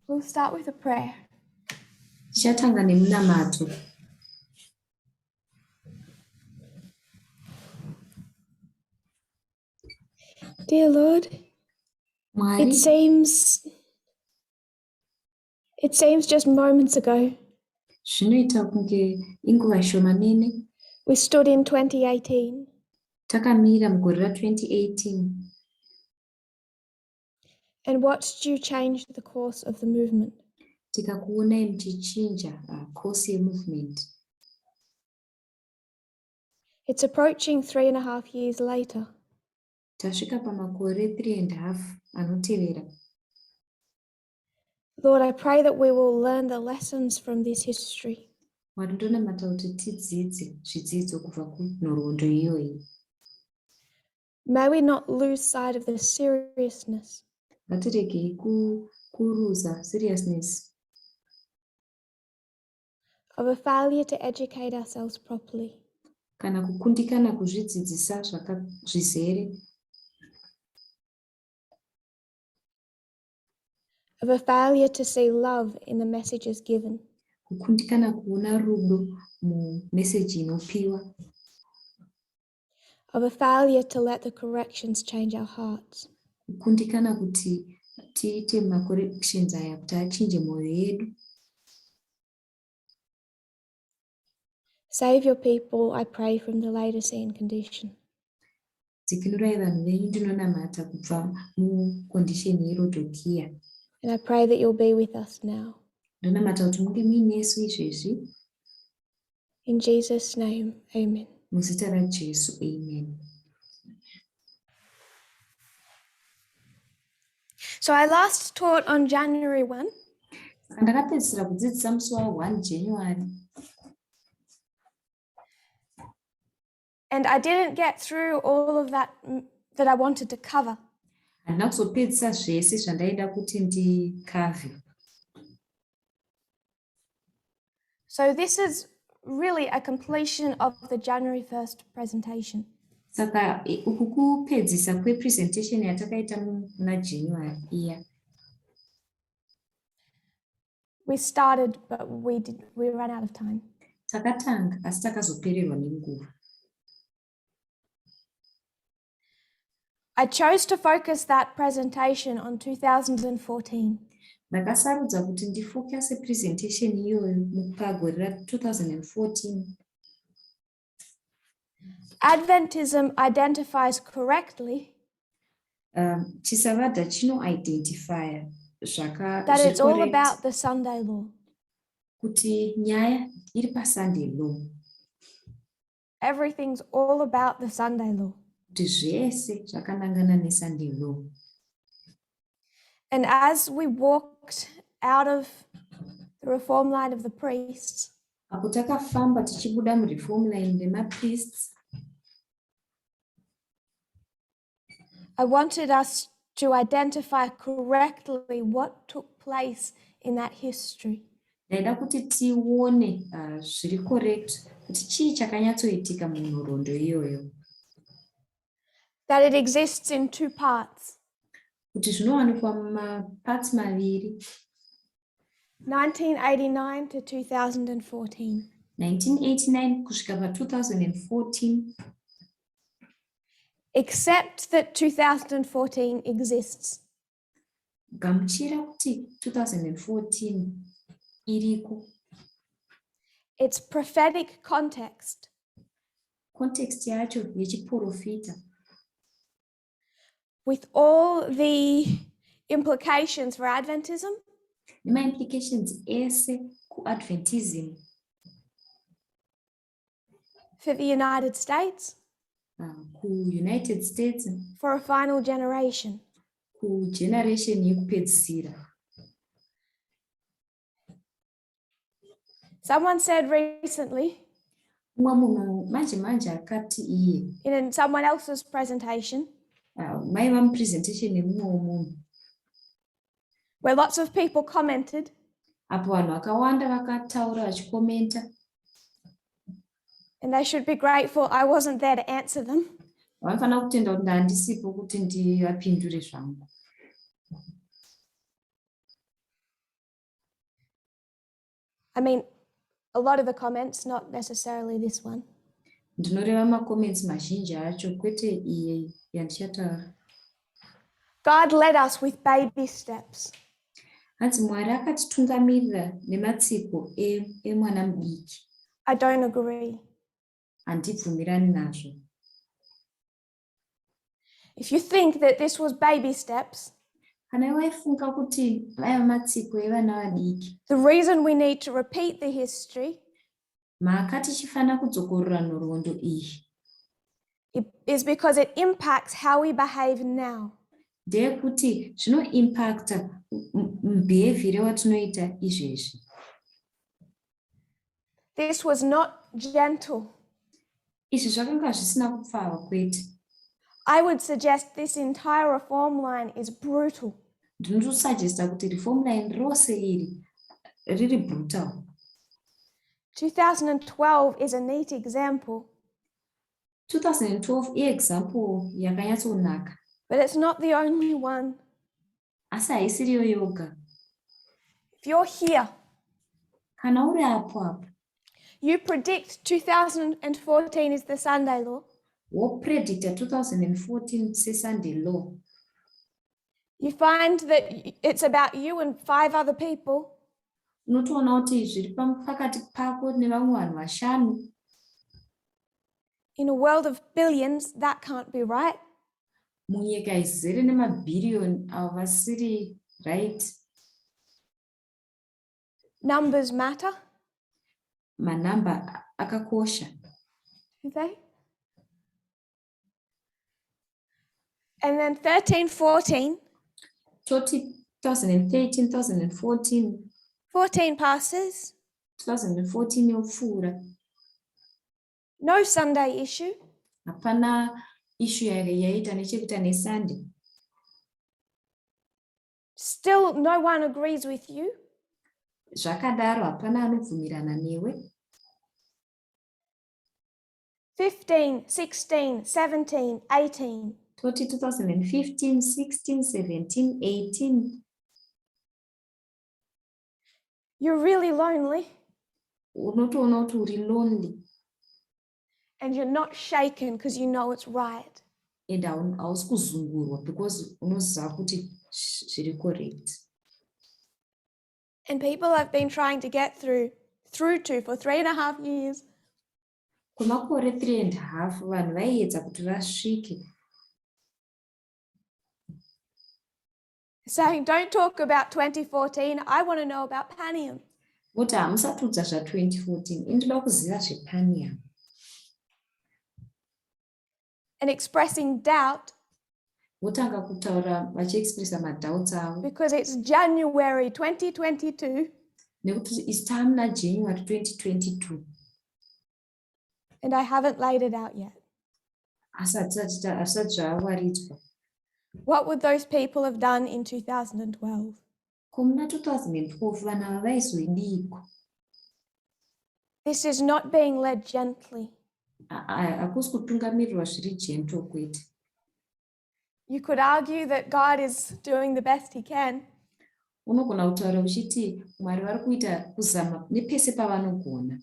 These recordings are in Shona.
We'll start with a prayer. Tichatanga nemunamato. Dear Lord, Mwari, it seems just moments ago zvinoita kunge inguva shomanene we stood in 2018 takamira mugore ra2018 and watched you change the course of the movement. tikakuonai muchichinja course yemovement. It's approaching 3.5 years later. Tasvika pamakore 3.5 anotevera. Lord, I pray that we will learn the lessons from this history. Mwari, ndonamata kuti tidzidze zvidzidzo kubva kunhoroondo iyoyi. May we not lose sight of the seriousness Ngatiregei kuruza seriousness of a failure to educate ourselves properly. kana kukundikana kuzvidzidzisa zvizere. Of a failure to see love in the messages given. Kukundikana kuona rudo mumeseji inopiwa. Of a failure to let the corrections change our hearts. Kukundikana kuti tiite macorrections aya kuti achinje mwoyo yedu. Save your people, I pray, from the Laodicean condition. Dzikinurai vanhu venyu ndinonamata kubva mukondisheni yeRodhokiya. And I pray that you'll be with us now. Ndonamata kuti munge muinesu izvezvi. In Jesus' name, amen. Muzita raJesu, amen. So I last taught on January 1. Ndakapedzisira kudzidzisa musi wa1 January. And I didn't get through all of that I wanted to cover. Handina kuzopedzisa zvese zvandaida kuti ndikavhe. So this is really a completion of the January 1st presentation. Saka uku kupedzisa kwepresentation yatakaita muna January iya. We started, but we ran out of time. Takatanga asi takazopererwa nenguva. I chose to focus that presentation on 2014. Ndakasarudza kuti ndifocuse presentation iyoyo mupagore ra2014. Adventism identifies correctly Chisavadha chinoidentifya that it's all about the Sunday law. Kuti nyaya iri paSunday law. Everything's all about the Sunday law. Kuti zvese zvakanangana neSunday law. And as we walked out of the reform line of the priests, apo takafamba tichibuda mureform line remapriests, I wanted us to identify correctly what took place in that history. Ndaida kuti tione zviri correct kuti chii chakanyatsoitika munhoroondo iyoyo. That it exists in two parts. Kuti zvinowanikwa mumaparts maviri. 1989 to 2014. 1989 kusvika pa2014. Except that 2014 exists. Gamuchira kuti 2014 iriko. Its prophetic context. Context yacho yechiprofita. With all the implications for Adventism. Nema implications ese kuAdventism. For the United States. United States. For a final generation. Generation yekupedzisira. Someone said recently, in someone else's presentation, where lots of people commented, and they should be grateful I wasn't there to answer them. I mean, a lot of the comments, not necessarily this one. Ndinoreva macomments mazhinji acho, kwete iye yandichataura. God led us with baby steps. Hanzi Mwari akatitungamirira nematsiko emwana mudiki. I don't agree. Handibvumirani nazvo. If you think that this was baby steps, Kana waifunga kuti vaiva matsiko evana vadiki, the reason we need to repeat the history mhaka tichifanira kudzokorora nhoroondo iyi is because it impacts how we behave now. ndeyekuti zvinoimpacta behavior watinoita izvezvi. This was not gentle. Izvi zvakanga zvisina kupfava kwete. I would suggest this entire reform line is brutal. Ndinosuggesta kuti reform line rose iri riri brutal. 2012 is a neat example. 2012 iexample yakanyatsonaka. But it's not the only one. Asi haisiriyo yoga. If you're here, kana uri apo, you predict 2014 is the Sunday law. Wopredicta 2014 seSunday law. You find that it's about you and 5 other people. Unotoona kuti zviri pakati pako nevamwe vanhu vashanu. In a world of billions, that can't be right. Munyika izere nemabhiriyoni avo vasiri right. Numbers matter. Manamba akakosha. Do they? And then 13, 14. 2013, 2014. 14 passes. 2014 yopfuura. No Sunday issue. Hapana issue yaita nechekuita neSunday. Still, no one agrees with you. Zvakadaro hapana anobvumirana newe. 15, 16, 17, 18. 2015, 16, 17, 18. You're really lonely. Unotoona kuti uri lonely. And you're not shaken because you know it's right. And hausi kuzungurwa because unoziva kuti zviri correct. And people have been trying to get through to for 3.5 years. Kwemakore 3.5 vanhu vaiedza kuti vasvike. Saying, don't talk about 2014. I want to know about Panium. Voti hamusatudza zva2014. Indoda kuziva zvePanium. And expressing doubt. Votanga kutaura vachiexpressa madoubts avo. Because it's January 2022. Nekuti it's time na January 2022. And I haven't laid it out yet. Asati zvawaridzwa. What would those people have done in 2012? Komuna 2012 vanhu ava vaizoidiko. This is not being led gently. Hakusi kutungamirirwa zviri gentle kwete. You could argue that God is doing the best he can. Unogona kutaura uchiti Mwari vari kuita kuzama nepese pavanogona.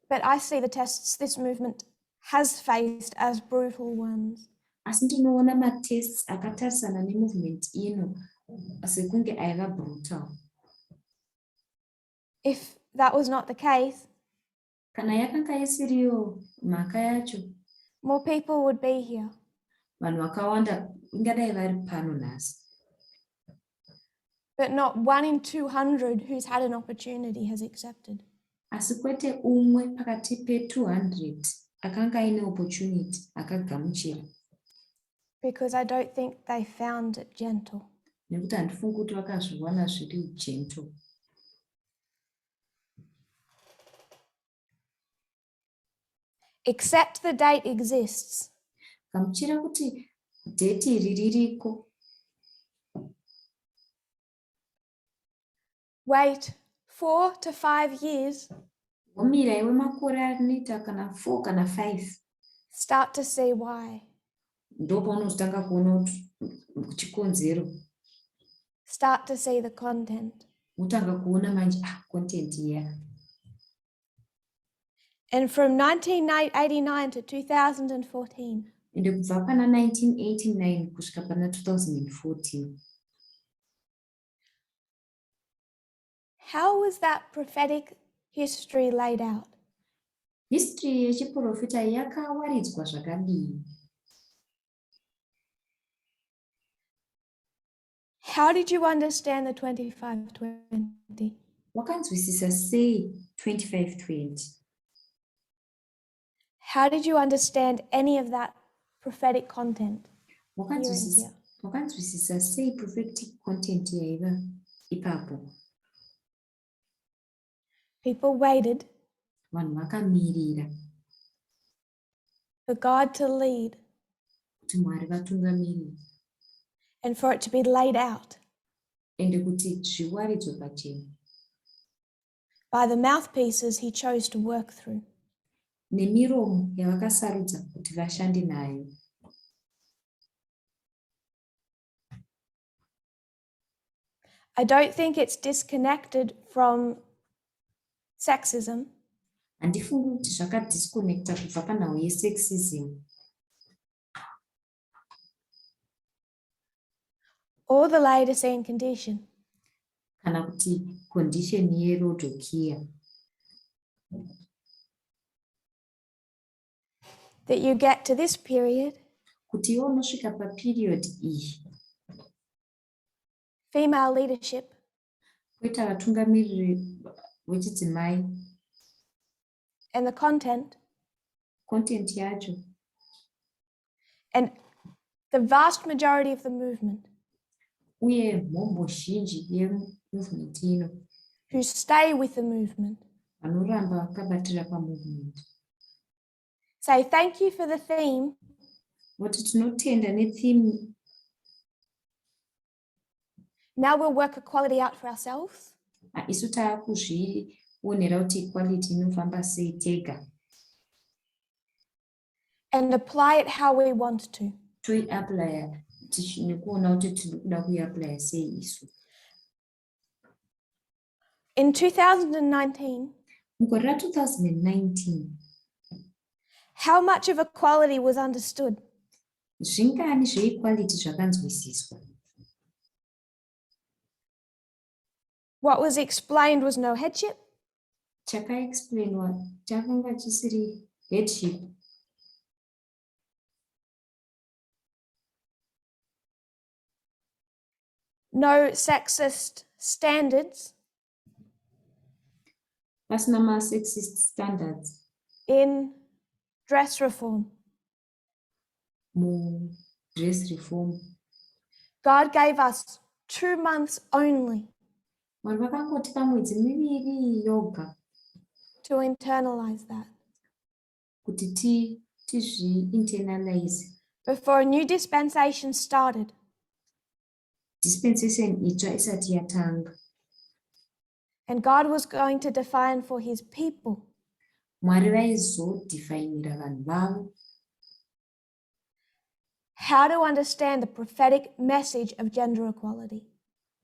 But I see the tests this movement has faced as brutal ones. Asi ndinoona matests akatarisana nemovement ino sekunge aiva brutal. If that was not the case, kana yakanga isiriyo mhaka yacho, more people would be here. Vanhu vakawanda ingadai vari pano nhasi. But not 1 in 200 who's had an opportunity has accepted. Asi kwete umwe pakati pe200 akanga aine opportunity akagamuchira. Because I don't think they found it gentle. Nekuti handifungi kuti vakazviwana zviri gentle. Accept the date exists. Gamuchira kuti date iri ririko. Wait 4 to 5 years. Womira iwe makore anoita kana 4 kana 5. Start to see why. Ndo paunozotanga kuona chikonzero. start to see the content. Wotanga kuona manje content iya. And from 1989 to 2014, Ende kubva pana 1989 kusvika pana 2014. how was that prophetic history laid out? History yechiprofita yakawaridzwa zvakadii? How did you understand the 25-20? Wakanzwisisa sei 25-20? How did you understand any of that prophetic content? Wakanzwisisa sei prophetic content yaiva ipapo? People waited Vanhu vakamirira for God to lead kuti Mwari vatungamirire and for it to be laid out ende kuti zviwaridzwe pachena by the mouthpieces he chose to work through. Nemiromo yavakasarudza kuti vashande nayo. I don't think it's disconnected from sexism. Handifungi kuti zvakadisconnecta kubva panhau yesexism or the Laodicean condition. kana kuti condition yeRodhokiya. That you get to this period, Kuti iwe unosvika paperiod iyi, female leadership, kwoita vatungamiriri vechidzimai, and the content, yacho, and the vast majority of the movement, uye mhombo zhinji yemovement ino, who stay with the movement, vanoramba vakabatira pamovement. say thank you for the theme, Voti tinotenda netheme. now we'll work equality out for ourselves. Isu taakuzvionera kuti equality inofamba sei tega. And apply it how we want to. Toiaplaya nekuona kuti tirikuda kuiaplaya sei isu. In 2019, Mugore ra2019, how much of equality was understood? zvingani zveequality zvakanzwisiswa? What was explained was no headship. Chakaexplainwa chakanga chisiri headship. No sexist standards Pasina ma-sexist standards in dress reform. Dress reform. God gave us 2 months only Vanhu vakangotipa mwedzi miviri yoga to internalize that kuti tizvi-internalize. before a new dispensation started. Dispensation itsva isati yatanga. And God was going to define for his people Mwari vaizodhifainira vanhu vavo how to understand the prophetic message of gender equality.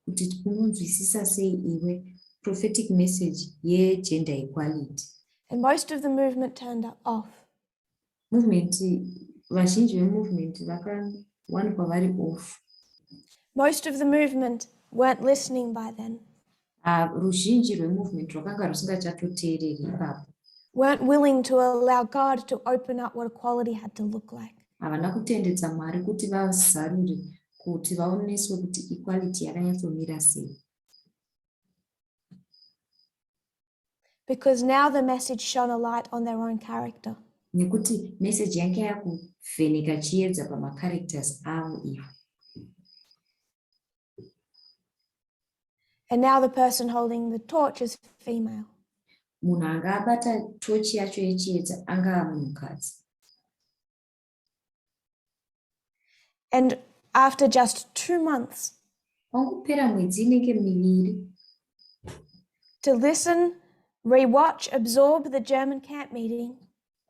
kuti unonzwisisa sei iwe prophetic message yegender equality. And most of the movement turned off. Movement, vazhinji vemovement vakawanikwa vari off. Most of the movement weren't listening by then. Ruzhinji rwemovement rwakanga rusingachatoteereri ipapo. Weren't willing to allow God to open up what equality had to look like. Havana kutendedza Mwari kuti vazarure kuti vaoneswe kuti equality yakanyatsomira sei. Because now the message shone a light on their own character. Nekuti message yange yakuvheneka chiedza pama-characters avo ivo. And now the person holding the torch is female. Munhu anga abata tochi yacho yechiedza anga munhukadzi. And after just 2 months, Wangopera mwedzi inenge miviri to listen, rewatch, absorb the German camp meeting,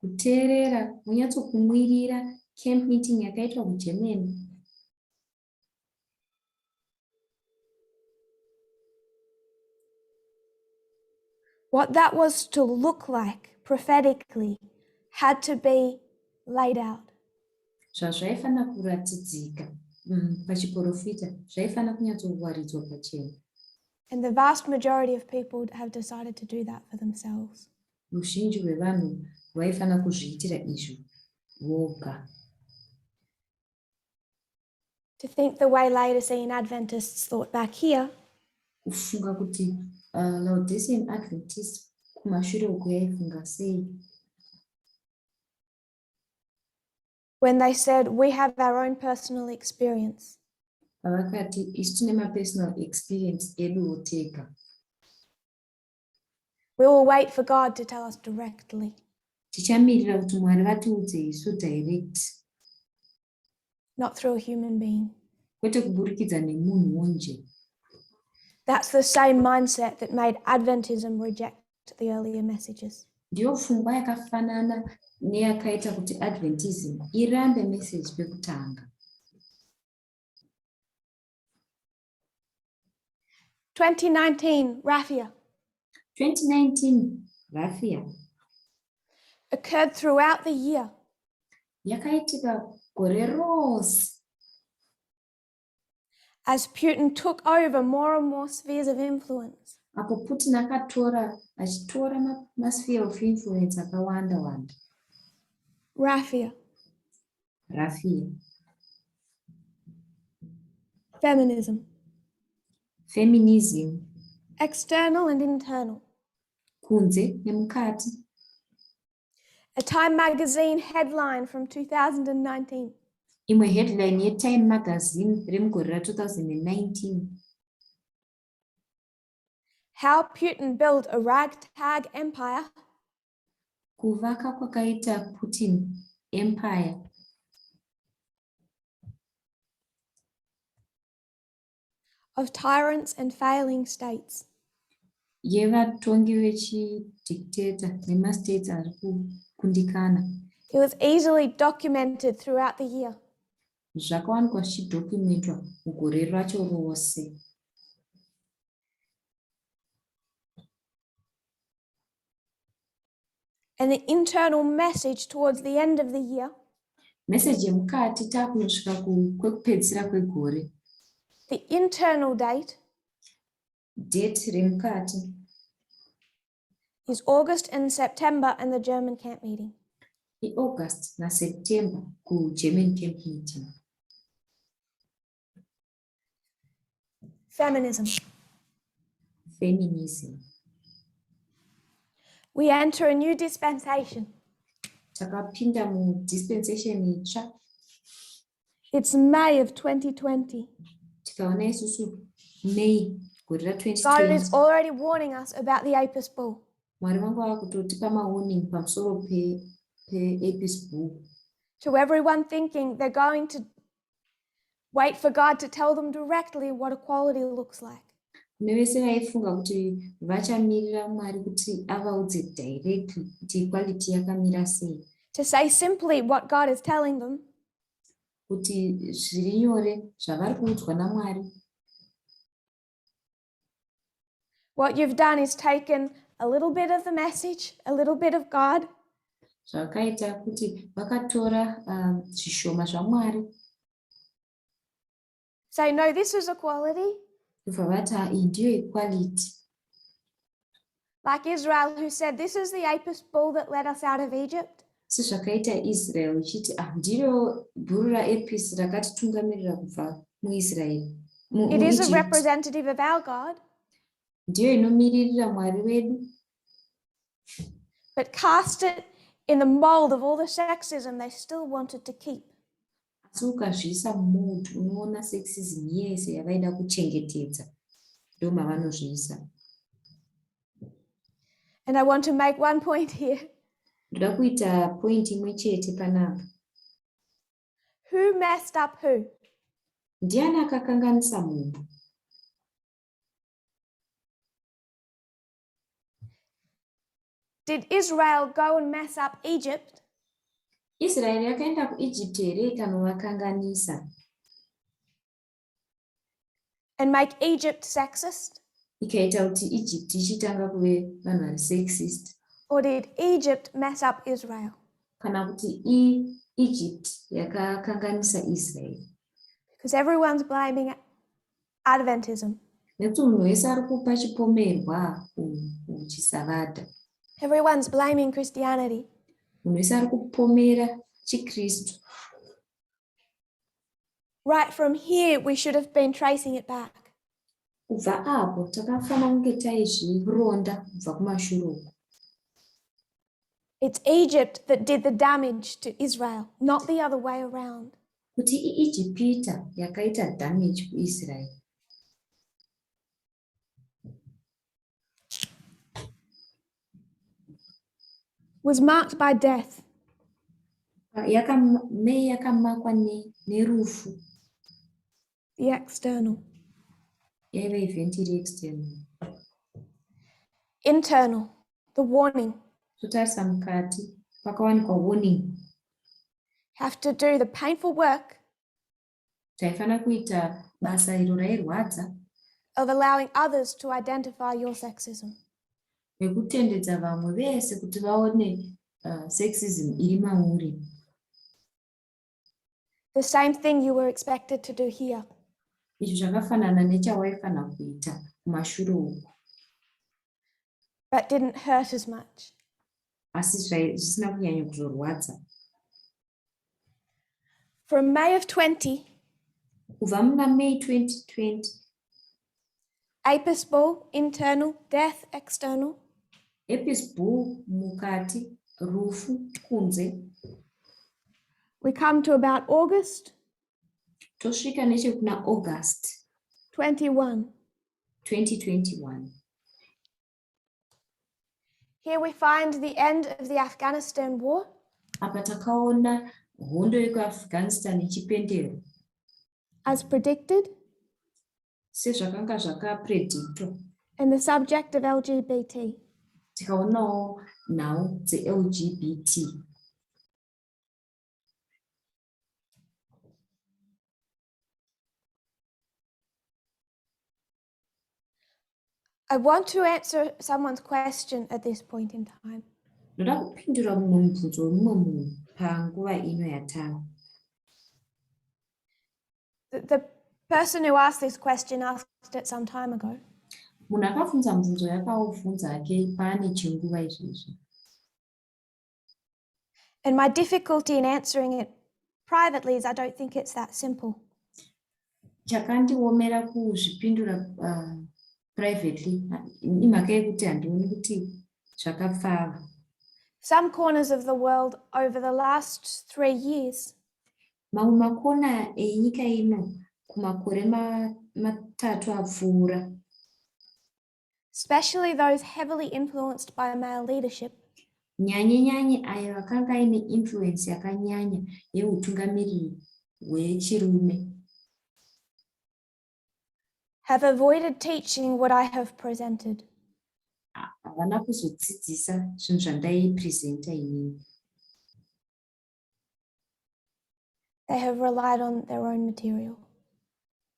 kuteerera munyatsokumwirira camp meeting yakaitwa kuGermany. What that was to look like prophetically had to be laid out. Zvazvaifanira kuratidzika pachiprofita zvaifanira kunyatsowaridzwa pachena. And the vast majority of people have decided to do that for themselves. Ruzhinji rwevanhu vaifanira kuzviitira izvo voga. To think the way Laodicean Adventists thought back here, Kufunga kuti Laodicean Adventists kumashure uko yaifunga sei when they said, we have our own personal experience. pavakati isu tine mapersonal experience edu tega. We will wait for God to tell us directly. Tichamirira kuti Mwari vatiudze isu direct, not through a human being. kwete kuburikidza nemunhuwo nje. That's the same mindset that made Adventism reject the earlier messages. Ndiyo pfungwa yakafanana neyakaita kuti Adventism irambe message pekutanga. 2019, Raphia, 2019 Raphia occurred throughout the year. Yakaitika gore rose as Putin took over more and more spheres of influence. apo Putin achitora masphere of influence akawanda wanda. Raphia, feminism, external and internal. Kunze nemukati. A Time magazine headline from 2019. Imwe headline yeTime magazine remugore ra2019. How Putin built a ragtag empire. Kuvaka kwakaita Putin empire. Of tyrants and failing states. Yevatongi vechidictator nemastates ari kukundikana. It was easily documented throughout the year. Zvakawanikwa zvichidocumentwa mugore racho rose. And the internal message towards the end of the year. Message yemukati takunosvika kwekupedzisira kwegore. The internal date. Date remukati. Is August and September and the German camp meeting. August na September ku German camp meeting. Feminism. We enter a new dispensation. Takapinda mu dispensation itsva. It's May of 2020. Tikaona isusu May gore ra2020. God is already warning us about the Apis bull. Mwari vangu vakutotipa mawarning pamusoro pe-Apis bull. To everyone thinking they're going to wait for God to tell them directly what equality looks like. Nevese vaifunga kuti vachamirira Mwari kuti avaudze directly kuti equality yakamira sei. To say simply what God is telling them. Kuti zviri nyore zvavari kuudzwa naMwari. What you've done is taken a little bit of the message, a little bit of God. Zvakaita kuti vakatora zvishoma zvaMwari. Say, no, this is equality. Vavata iyi ndiyo equality. Like Israel, who said, this is the Apis bull that led us out of Egypt. Sezvakaita Israel ichiti ndiro bhuru raApis rakatitungamirira kubva muIsrael. It is a representative of our God. Ndiyo inomiririra Mwari wedu. But cast it in the mold of all the sexism they still wanted to keep. Asi ukazviisa mold unoona sexism yese yavaida kuchengetedza ndo mavanozviisa. And I want to make one point here. Ndoda kuita point imwe chete panapa. Who messed up who? Ndiani akakanganisa munhu? Did Israel go and mess up Egypt? Israel yakaenda kuEgypt here ikanovakanganisa. And make Egypt sexist? ikaita kuti Egypt ichitanga kuve vanhu vari sexist, or did Egypt mess up Israel? kana kuti Egypt yakakanganisa Israel. Because everyone's blaming Adventism. Nekuti munhu wese ari kupa chipomerwa kuchisavada. Everyone's blaming Christianity. Munhu wese ari kupomera chiKristu. Right from here, we should have been tracing it back. Kubva apo takafanira kunge taizvironda kubva kumashure uko. It's Egypt that did the damage to Israel, not the other way around. Kuti iIjipita yakaita damage kuIsrael. Was marked by death. Yakamakwa nerufu. The external. Yaiva event iri external. Internal. The warning. Totarisa mukati pakawanikwa warning. Have to do the painful work Taifanira kuita basa iro rairwadza of allowing others to identify your sexism. nekutendedza vamwe vese kuti vaone sexism iri mauri. The same thing you were expected to do here. Izvo zvakafanana nechawaifanira kuita kumashure uko. But didn't hurt as much. Asi zvisina kunyanya kuzorwadza. From May of 20, Kubva muna May 2020, Apis bull, internal, death, external. Apis bull mukati, rufu kunze. We come to about August Tosvika nechekuna August 21. 2021. Here we find the end of the Afghanistan war. Apa takaona hondo yekuAfghanistan ichipendera. As predicted, Sezvakanga zvakapredictwa. and the subject of LGBT. Tikaonawo nhau dzeLGBT. I want to answer someone's question at this point in time. Ndoda kupindura mumwe mubvunzo wemumwe munhu panguva ino yatava. The person who asked this question asked it some time ago. Munhu akabvunza mubvunzo yakaubvunza hake paane chinguva izvozvi. And my difficulty in answering it privately is I don't think it's that simple. Chakandiomera kuzvipindura privately imhaka yekuti handioni kuti zvakapfava. Some corners of the world over the last 3 years Mamwe makona enyika ino kumakore matatu apfuura, especially those heavily influenced by male leadership, nyanye ayo akanga aine influence yakanyanya yeutungamiriri hwechirume, have avoided teaching what I have presented. havana kuzodzidzisa zvinhu zvandaipresenta inini. They have relied on their own material.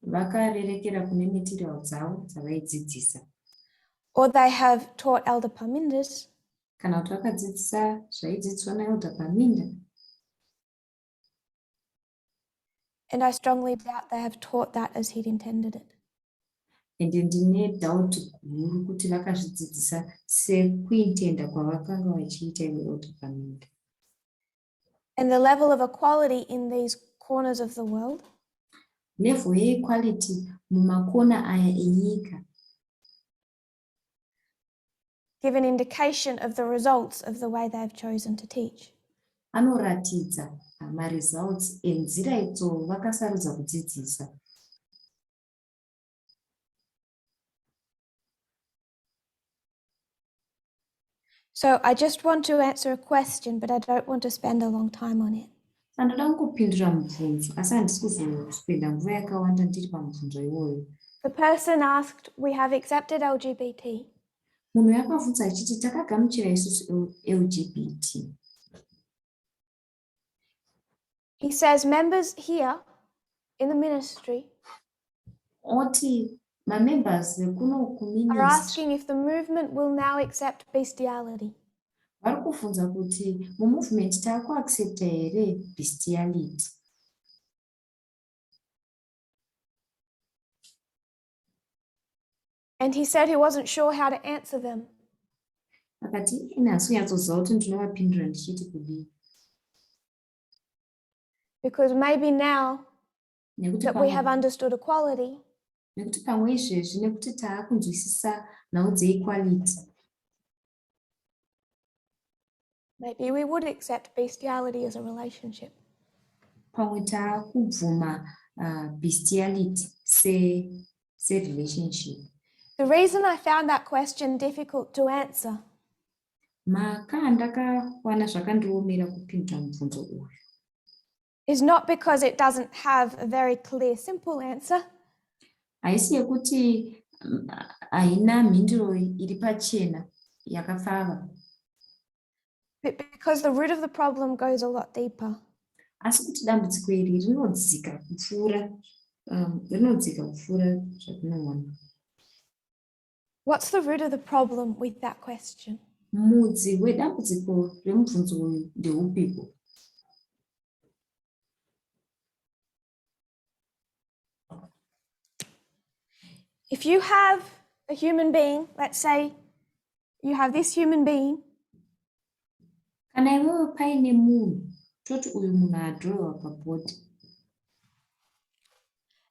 Vakarerekera kune material dzavo dzavaidzidzisa. Or they have taught Elder Parmindas, Kana kuti vakadzidzisa zvaidzidziswa naElder Parminda. and I strongly doubt they have taught that as he'd intended it. Ende ndine doubt guru kuti vakazvidzidzisa sekuintenda kwavakanga vachiita iveElder Parminda. And the level of equality in these corners of the world Level yeequality mumakona aya enyika give an indication of the results of the way they've chosen to teach. anoratidza maresults enzira idzo vakasarudza kudzidzisa. So I just want to answer a question, but I don't want to spend a long time on it. Anoda kungopindura mubvunzo asi handisi kuzopenda nguva yakawanda ndiri pamubvunzo iwoyo. The person asked, we have accepted LGBT. Munhu yakabvunza achiti takagamuchira isusu LGBT. He says members here in the ministry Oti mamembers vekuno are kuministry asking if the movement will now accept bestiality. vari kubvunza kuti mumovement taakuaccepta here bestiality. And he said he wasn't sure how to answer them. Akati ine hasinyatsoziva kuti ndinovapindura ndichiti kudii, Because maybe now nekuti that we have pamwe understood equality, izvezvi nekuti taakunzwisisa nhau dzeequality, maybe we would accept bestiality as a relationship. pamwe taakubvuma bestiality serelationship. The reason I found that question difficult to answer Maka ndakawana zvakandiomera kupindura mubvunzo uyu is not because it doesn't have a very clear, simple answer, haisi yekuti haina mhinduro iri pachena yakapfava, but because the root of the problem goes a lot deeper. asi kuti dambudziko iri rinodzika kupfuura zvatinoona. What's the root of the problem with that question? Mudzi wedambudziko remubvunzo uyu ndeupiko? If you have a human being, let's say you have this human being, Kana iwewe paine munhu, toti uyu munhu adhirowa pabhodhi,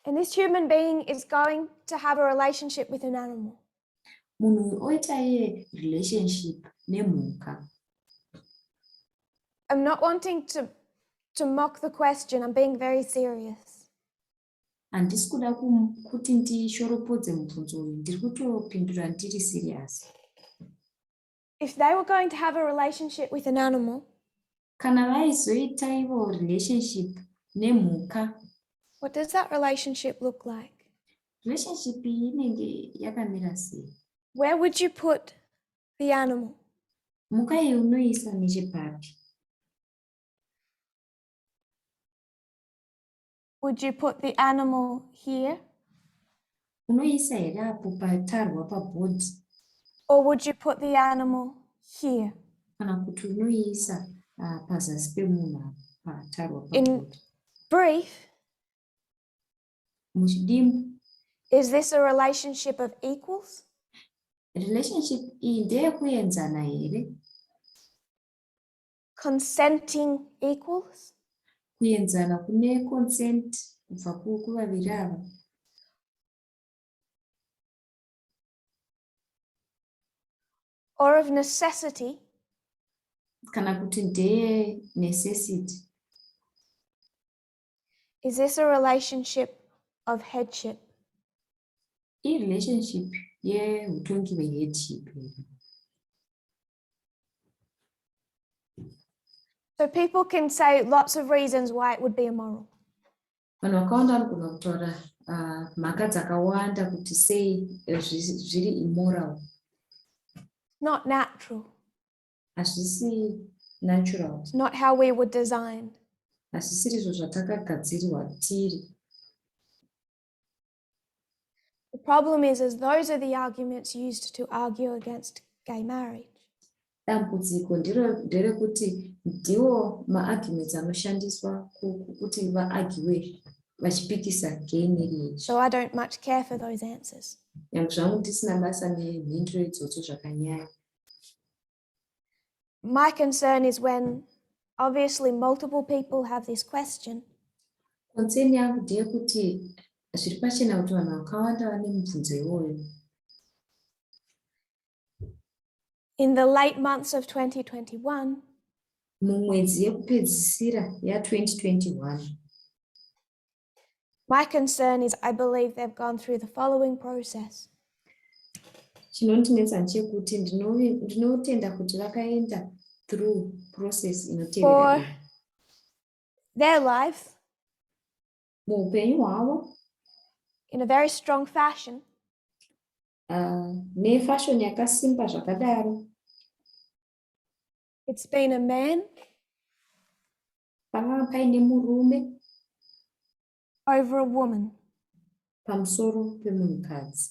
and this human being is going to have a relationship with an animal. munhu uyu oita iye relationship nemhuka. I'm not wanting to mock the question, I'm being very serious. Handisi kuda kuti ndishoropodze mubvunzo uyu, ndiri kutopindura ndiri serious. If they were going to have a relationship with an animal, Kana vaizoita ivo relationship nemhuka, what does that relationship look like? relationship iyi inenge yakamira sei? Where would you put the animal? Mhuka iyi unoisa nechepapi? Would you put the animal here? Unoisa here apo patarwa pabhodhi, Or would you put the animal here? kana kuti unoisa pazasi pemunhu patarwa In pabhodhi? brief, Muchidimbu, is this a relationship of equals? relationship iyi ndeyekuenzana here? Consenting equals? Kuenzana kune consent kubva kuvaviri ava? Or of necessity? Kana kuti ndeye necessity? Is this a relationship of headship? Iyi relationship yeutongi hweheadship. So people can say lots of reasons why it would be immoral. Vanhu vakawanda vanogona kutaura mhaka dzakawanda kuti sei zviri immoral. Not natural. Hazvisi natural, It's not how we were designed. hazvisiri izvo zvatakagadzirirwa tiri. The problem is those are the arguments used to argue against gay marriage. Dambudziko nderekuti ndiwo maarguments anoshandiswa kuti vaagiwe vachipikisa gay marriage. So I don't much care for those answers. Nyange zvangu ndisina basa nemhinduro idzodzo zvakanyanya. My concern is when obviously multiple people have this question, Concern yangu ndeyekuti zviri pachena kuti vanhu vakawanda vane mubvunzo iwoyo. in the late months of 2021, Mumwedzi yekupedzisira ya2021, my concern is I believe they've gone through the following process. chinondinetsa ndechekuti ndinotenda kuti vakaenda through process For inotevera their life, muupenyu hwavo in a very strong fashion, nefashion yakasimba zvakadaro. it's been a man Panga paine murume over a woman. pamusoro pemunhukadzi.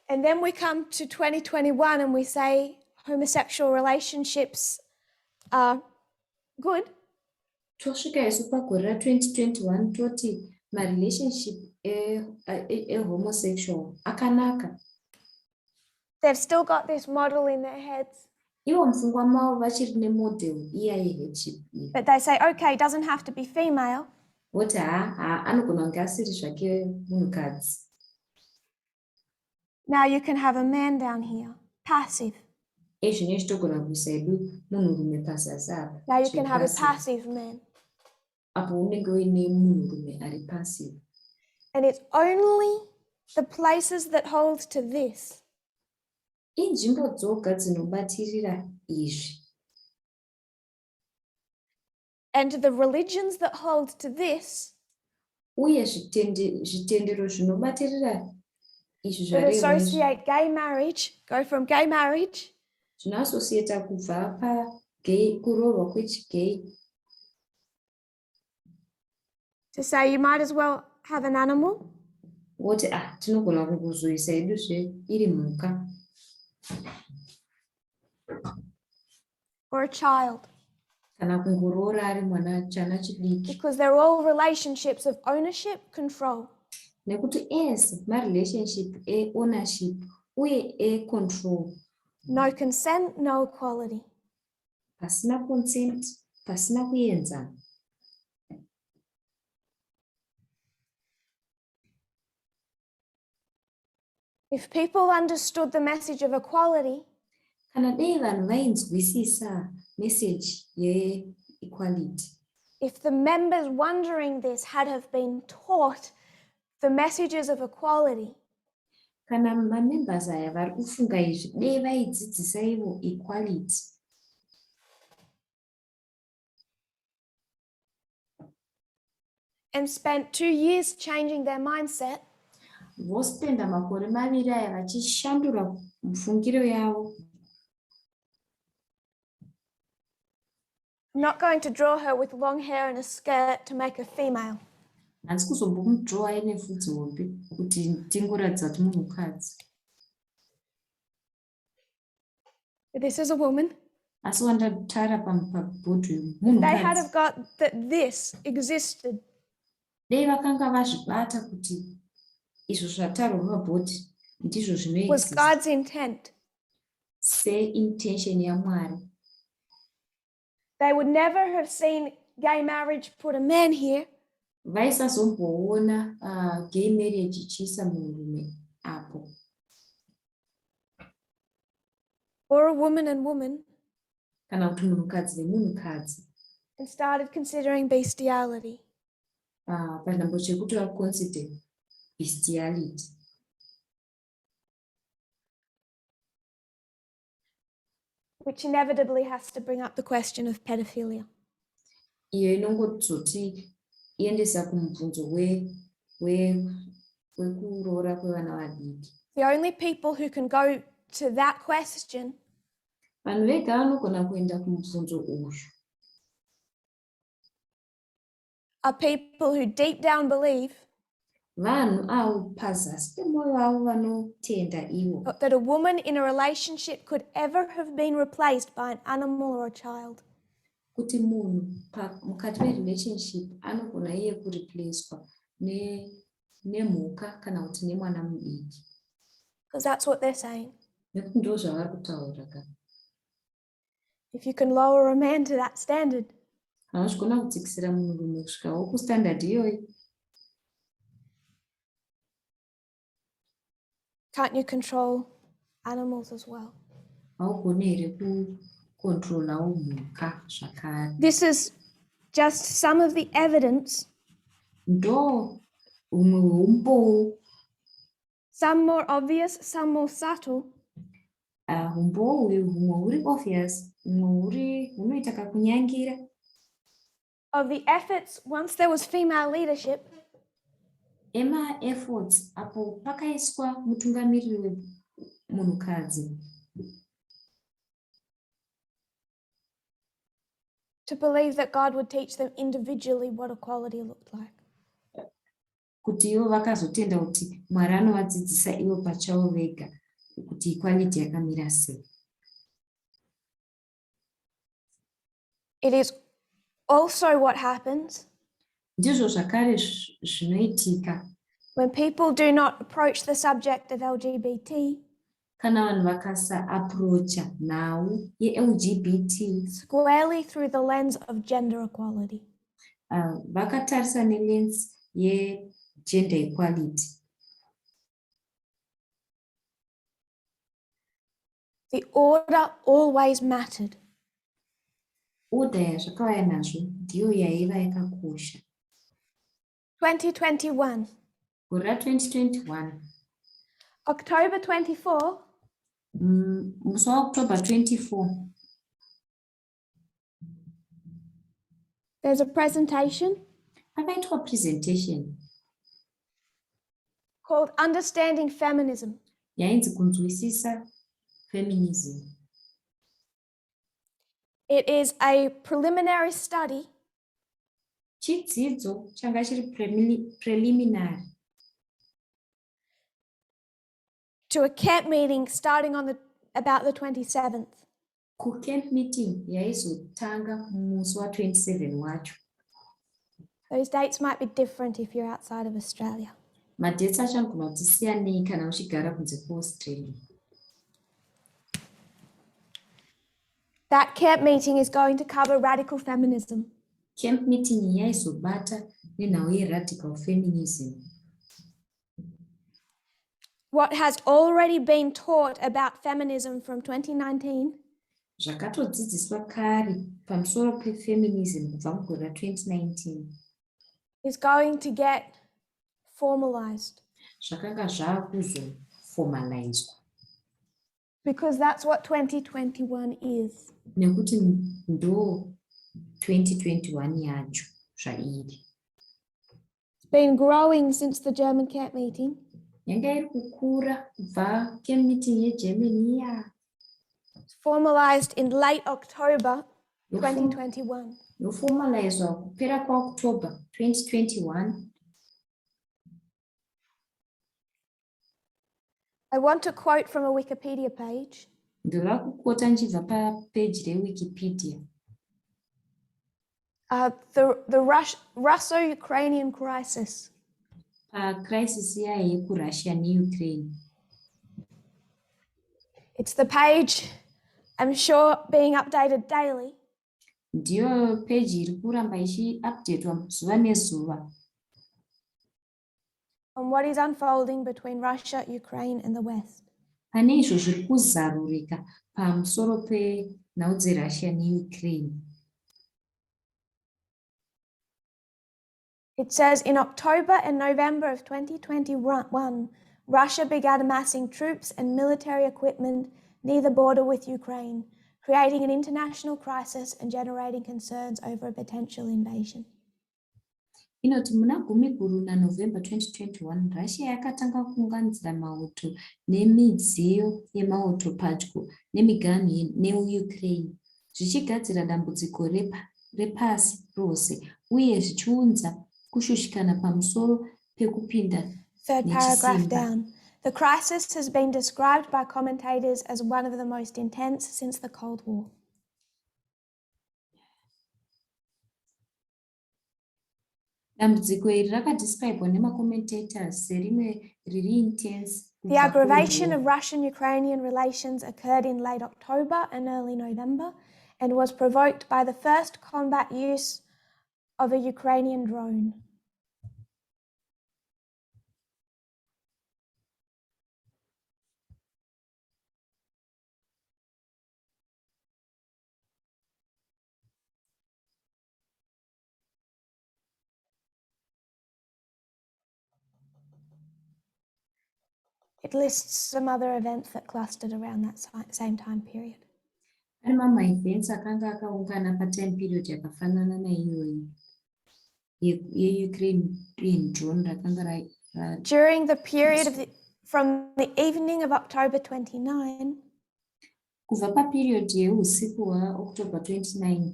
And then we come to 2021 and we say homosexual relationships are good. Tosvika isu pagore ra2021 toti marelationship ehomosexual akanaka. They've still got this model in their heads. Ivo mupfungwa mavo vachiri nemodel iya yeheadship iyi. But they say, okay, it doesn't have to be female. Voti anogona kunge asiri zvake munhukadzi. Now you can have a man down here, passive. Ezvino togona kuisa edu munhurume pazasi apa. Now you can have a passive man. Apo unenge uine munhurume ari passive. And it's only the places that hold to this. Inzvimbo dzoga dzinobatirira izvi. And the religions that hold to this, Uye zvitendero zvinobatirira izvi that zvareva izvi. associate gay marriage, go from gay marriage Zvinoasosieta kubva kuroorwa kwechigay. to say you might as well have an animal. Voti tinogona kungozoisa eduzve iri mhuka. Or a child. Kana kungoroora ari chana chidiki. Because they're all relationships of ownership, control. Nekuti ese marelationship e-ownership uye e-control. No consent, no equality. Pasina consent, pasina kuenzana. If people understood the message of equality, Kana dei vanhu vainzwisisa message ye-equality. if the members wondering this had have been taught the messages of equality, Kana mamembers aya vari kufunga izvi dei vaidzidzisa ivo equality. and spent 2 years changing their mindset, Vospenda makore maviri aya vachishandura mufungiro yavo. I'm not going to draw her with long hair and a skirt to make her female. Handisi kuzombomudhirowa aine vhudzi hombe kuti tingoratidza kuti munhukadzi. But this is a woman. Asi wandatara pabhodhi They had munhukadzi. have got that this existed. Dei vakanga vazvibata kuti izvo zvatarwa pabhodhi ndizvo Was zvinoexist God's intent. se-intention yaMwari. They would never have seen gay marriage put a man here, Vaisazomboona gay marriage ichiisa munhurume apo. or a woman and woman, Kana kuti munhukadzi nemunhukadzi. and started considering bestiality. Panhambo chekuti vaconsider bestiality. Which inevitably has to bring up the question of pedophilia. Iyo inongozoti iendesa kumubvunzo wekuroora kwevana vadiki. The only people who can go to that question Vanhu vega vanogona kuenda kumubvunzo uyu. are people who deep down believe Vanhu avo pazasi pemwoyo wavo vanotenda ivo that a woman in a relationship could ever have been replaced by an animal or a child. kuti munhu mukati merelationship anogona iye kureplacwa nemhuka kana kuti nemwana mudiki. Because that's what they're saying. Nekuti ndo zvavari kutaura ka. If you can lower a man to that standard, Kana uchigona kudzikisira munhurume kusvikawo kustandard iyoyi, can't you control animals as well? haugoni here kukontrolawo mhuka zvakare. This is just some of the evidence, Ndo humwe hweumboo. some more obvious, some more subtle, Umboo uyu humwe huri obvious, humwe hunoita kakunyangira. of the efforts once there was female leadership Ema-efforts apo pakaiswa mutungamiriri wemunhukadzi. to believe that God would teach them individually what equality looked like. Kuti ivo vakazotenda kuti Mwari anovadzidzisa ivo pachavo vega kuti equality yakamira sei. It is also what happens Ndizvo zvakare zvinoitika when people do not approach the subject of LGBT kana vanhu vakasa-aprocha nhau ye-LGBT squarely through the lens of gender equality. Vakatarisa nelens ye-gender equality. The order always mattered. Order yazvakauya nazvo ndiyo yaiva yakakosha. 2021. Gore ra-2021 October 24. Musi waOctober 24 There's a presentation pakaitwa presentation called Understanding Feminism. yainzi kunzwisisa feminism. It is a preliminary study Chidzidzo changa chiri preliminary to a camp meeting starting on about the 27th. Ku-camp meeting yaizotanga musi wa27 wacho. Those dates might be different if you're outside of Australia. Madheti acho anogona kuti siyanei kana uchigara kunze kweAustralia. That camp meeting is going to cover radical feminism. Camp meeting yaizobata nenhau ye-radical feminism. What has already been taught about feminism from 2019 Zvakatodzidziswa kare pamusoro pefeminism kubva mugore ra-2019 is going to get formalized. Zvakanga zvakuzofomalizwa. Because that's what 2021 is. Nekuti ndo 2021 yacho zvairi. It's been growing since the German camp meeting. Yanga iri kukura kubva camp meeting yeGermany iya. Formalized in late October 2021. Yoformalizwa kupera kwaOctober 2021. I want to quote from a Wikipedia page. Ndoda kukota nchibva papage reWikipedia. The Russo-Ukrainian crisis. Crisis iya yekurussia neUkraine. It's the page, I'm sure, being updated daily. Ndiyo page iri kuramba ichi-updatewa zuva nezuva. On what is unfolding between Russia, Ukraine, and the West. Pane izvo zviri kuzarurika pamusoro penhau dzeRussia neUkraine. It says in October and November of 2021, Russia began amassing troops and military equipment near the border with Ukraine, creating an international crisis and generating concerns over a potential invasion. Inoti muna 10 naNovember 2021, Russia yakatanga kuunganidzira mauto nemidziyo yemauto padyo nemiganhu neUkraine, zvichigadzira dambudziko repasi rose uye zvichiunza kushushikana pamusoro pekupinda Third paragraph nechisimba. down. The crisis has been described by commentators as one of the most intense since the Cold War. Dambudziko iri rakadescribwa nemacommtators serimwe riri intense. The aggravation of Russian-Ukrainian relations occurred in late October and early November and was provoked by the first combat use of a Ukrainian drone. It lists some other events that clustered around that same time period. Pane mamwe events akanga akaungana patime period yakafanana naiyoyi yeUkraine drone rakanga During the period from the evening of October 29 kubva paperiod yeusiku hwaOctober 29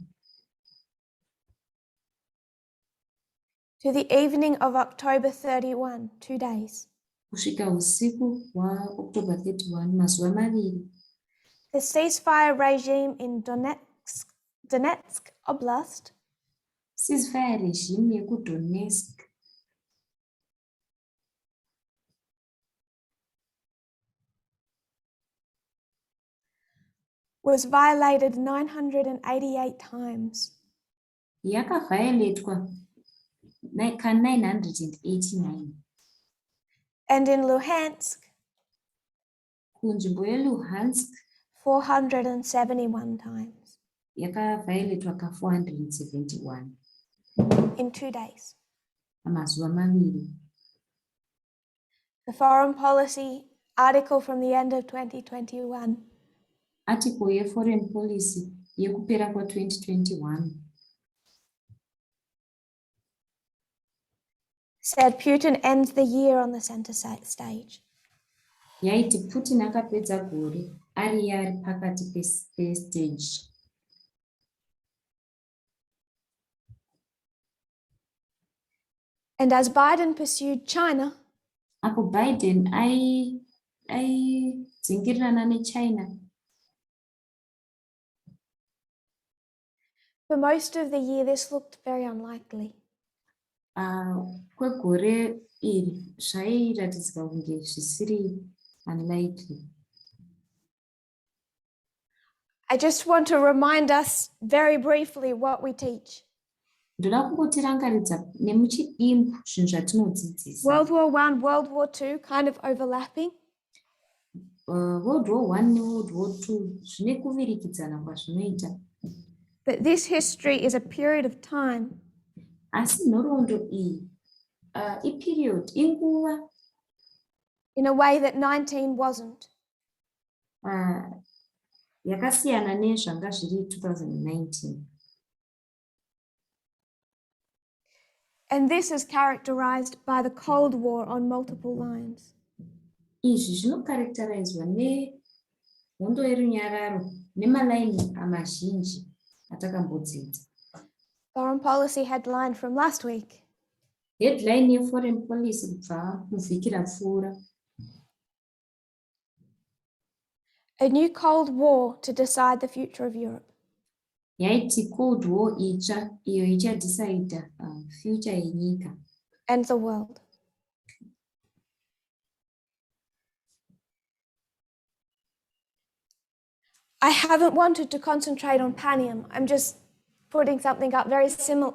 to the evening of October 31, 2 days. kusvika usiku hwaOctober 31, mazuva maviri. The ceasefire regime in Donetsk Oblast Ceasefire regime yekuDonetsk was violated 988 times. yakavhayoletwa ka989. And in Luhansk, kunzvimbo yeLuhansk 471 times yakavhayoletwa ka471 in 2 days. pamazuva maviri. The foreign policy article from the end of 2021 Article yeForeign Policy yekupera kwa2021 said Putin ends the year on the center stage. yaiti Putin akapedza gore ari pakati pestage. And as Biden pursued China, Apo Biden aidzingirana neChina. for most of the year this looked very unlikely. Kwegore iri zvairatidzika kunge zvisiri unlikely. I just want to remind us very briefly what we teach. Ndoda kungotirangaridza nemuchidimbu zvinhu zvatinodzidzisa. World War I, World War II kind of overlapping. World War I neWorld War II zvine kuvirikidzana kwazvinoita. But this history is a period of time. Asi nhoroondo iyi iperiod, inguva. In a way that 19 wasn't. Yakasiyana nezvanga zviri 2019. And this is characterized by the Cold War on multiple lines. Izvi zvinokarakterizwa nehondo yerunyararo nemalaini amazhinji atakambodzidza. Foreign policy headline from last week. Headline yeForeign Policy kubva muvhiki rapfuura. A new Cold War to decide the future of Europe. Yaiti Cold War itsva iyo ichadecide future yenyika. And the world. I haven't wanted to concentrate on Panium. I'm just putting something up very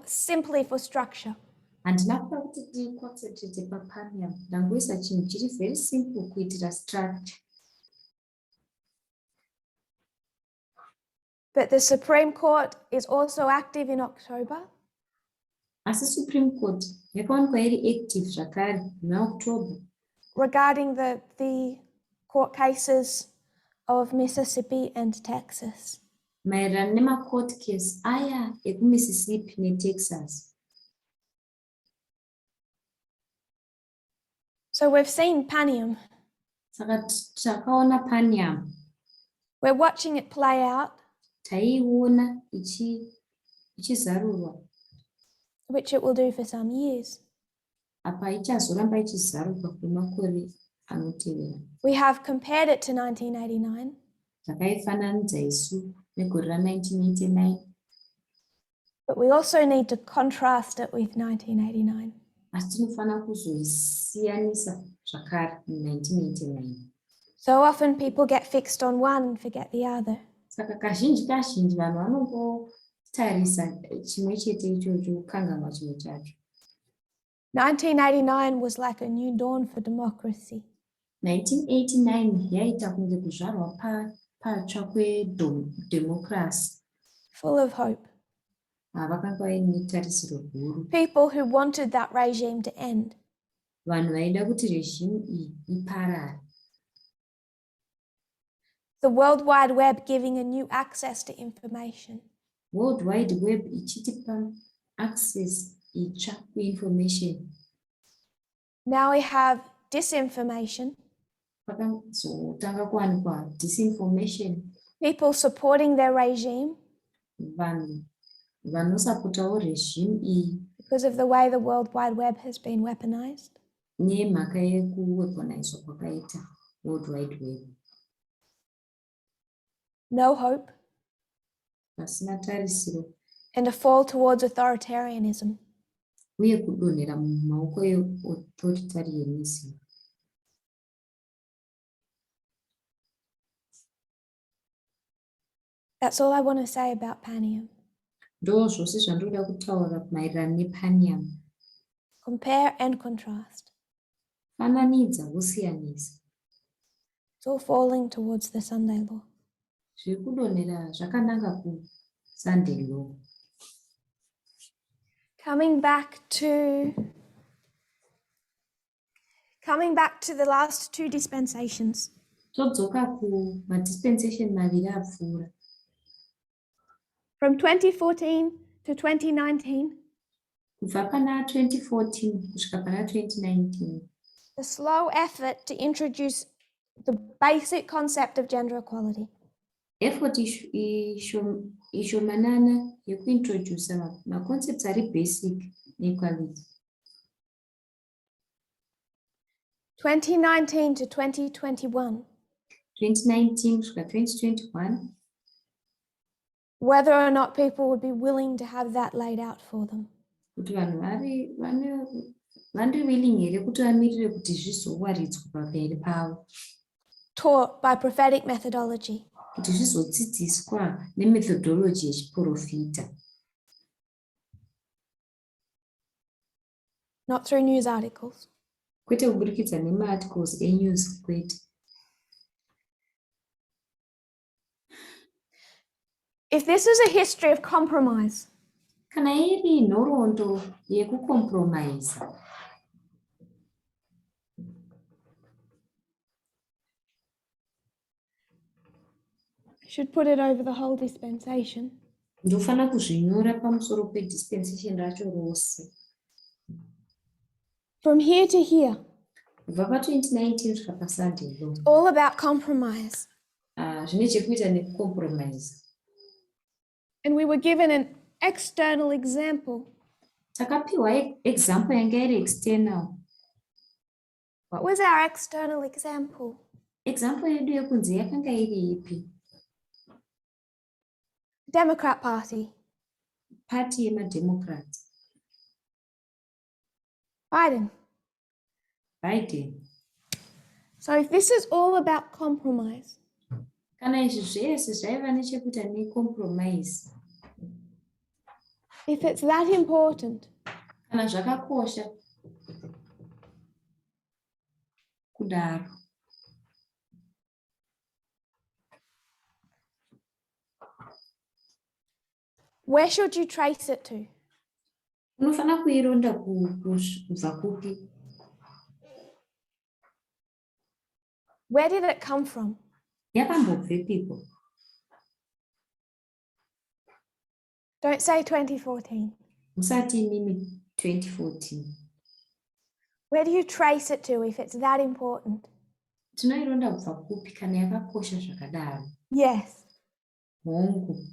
simply for structure. Handina kuda kuti ticoncentrate paPanium. Ndangoisa chinhu chiri very simple kuitira structure. But the Supreme Court is also active in October. Asi Supreme Court yakawanikwa iri active zvakare muOctober. Regarding the court cases of Mississippi and Texas. Maererano nemacourt case aya ekuMississippi neTexas. So we've seen Panium. Saka takaona Panium. We're watching it play out. Taiona ichizarurwa. Which it will do for some years. Apa ichazoramba ichizarurwa kwemakore anotevera. We have compared it to 1989. Takaifananidza isu negore ra1989. But we also need to contrast it with 1989. Asi tinofana kuzoisiyanisa zvakare mu1989. So often people get fixed on one and forget the other. Saka kazhinji vanhu vanongotarisa chimwe chete ichocho kanganwa chimwe chacho. 1989 was like a new dawn for democracy. 1989 yaita kunge kuzvarwa patsva kwedemocracy. Full of hope. Vakanga vaine tarisiro guru. People who wanted that regime to end. Vanhu vaida kuti regime iyi iparare. The World Wide Web giving a new access to information. World Wide Web ichitipa access itsva kuinformation. Now we have disinformation. Pakazotanga kuwanikwa disinformation. People supporting their regime. Vanhu vanosapotawo regime iyi because of the way the World Wide Web has been weaponized. nemhaka yekuweaponizwa kwakaita World Wide Web. No hope, Pasina tarisiro and a fall towards authoritarianism. uye kudonhera mumaoko eauthoritarianism. That's all I want to say about Panium. Ndo zvose zvandoda kutaura maererano nepanium. Compare and contrast. Fananidza wosiyanisa. It's all falling towards the Sunday law. Zviri kudonhera zvakananga kuSunday law. Coming back to the last two dispensations. Todzoka kumadispensation maviri apfuura. From 2014 to 2019, kubva pana 2014 kusvika pana 2019. the slow effort to introduce the basic concept of gender equality. Effort ishomanana yekuintroduce maconcepts ari basic equality. 2019 to 2021. 2019 kusvika 2021. Whether or not people would be willing to have that laid out for them. Kuti vanhu vari willing here kuti vamirire kuti zvizowaridzwa pamberi pavo. Taught by prophetic methodology. Kuti zvizodzidziswa nemethodology yechiprofita. Not through news articles. Kwete kuburikidza nemaarticles enews kwete. If this is a history of compromise, kana iri nhoroondo yekucompromise, I should put it over the whole dispensation. ndofana kuzvinyora pamusoro pedispensation racho rose. From here to here, kubva pa2019 kusvika paSunday law. all about compromise. Zvine chekuita nekucompromise. And we were given an external example. Takapiwa example yanga iri external. What was our external example? Example yedu yekunze yakanga iri ipi? Democrat Party. Party yemademocrat. Biden. So if this is all about compromise, kana izvi zvese zvaiva nechekuita necompromise, if it's that important, kana zvakakosha kudaro, where should you trace it to? unofana kuironda kubva kupi? Where did it come from? Yakambobvepiko? Don't say 2014. Musati mimi 2014. Where do you trace it to if it's that important? Tinoironda kubva kupi kana yakakosha zvakadaro? Yes. Hongu.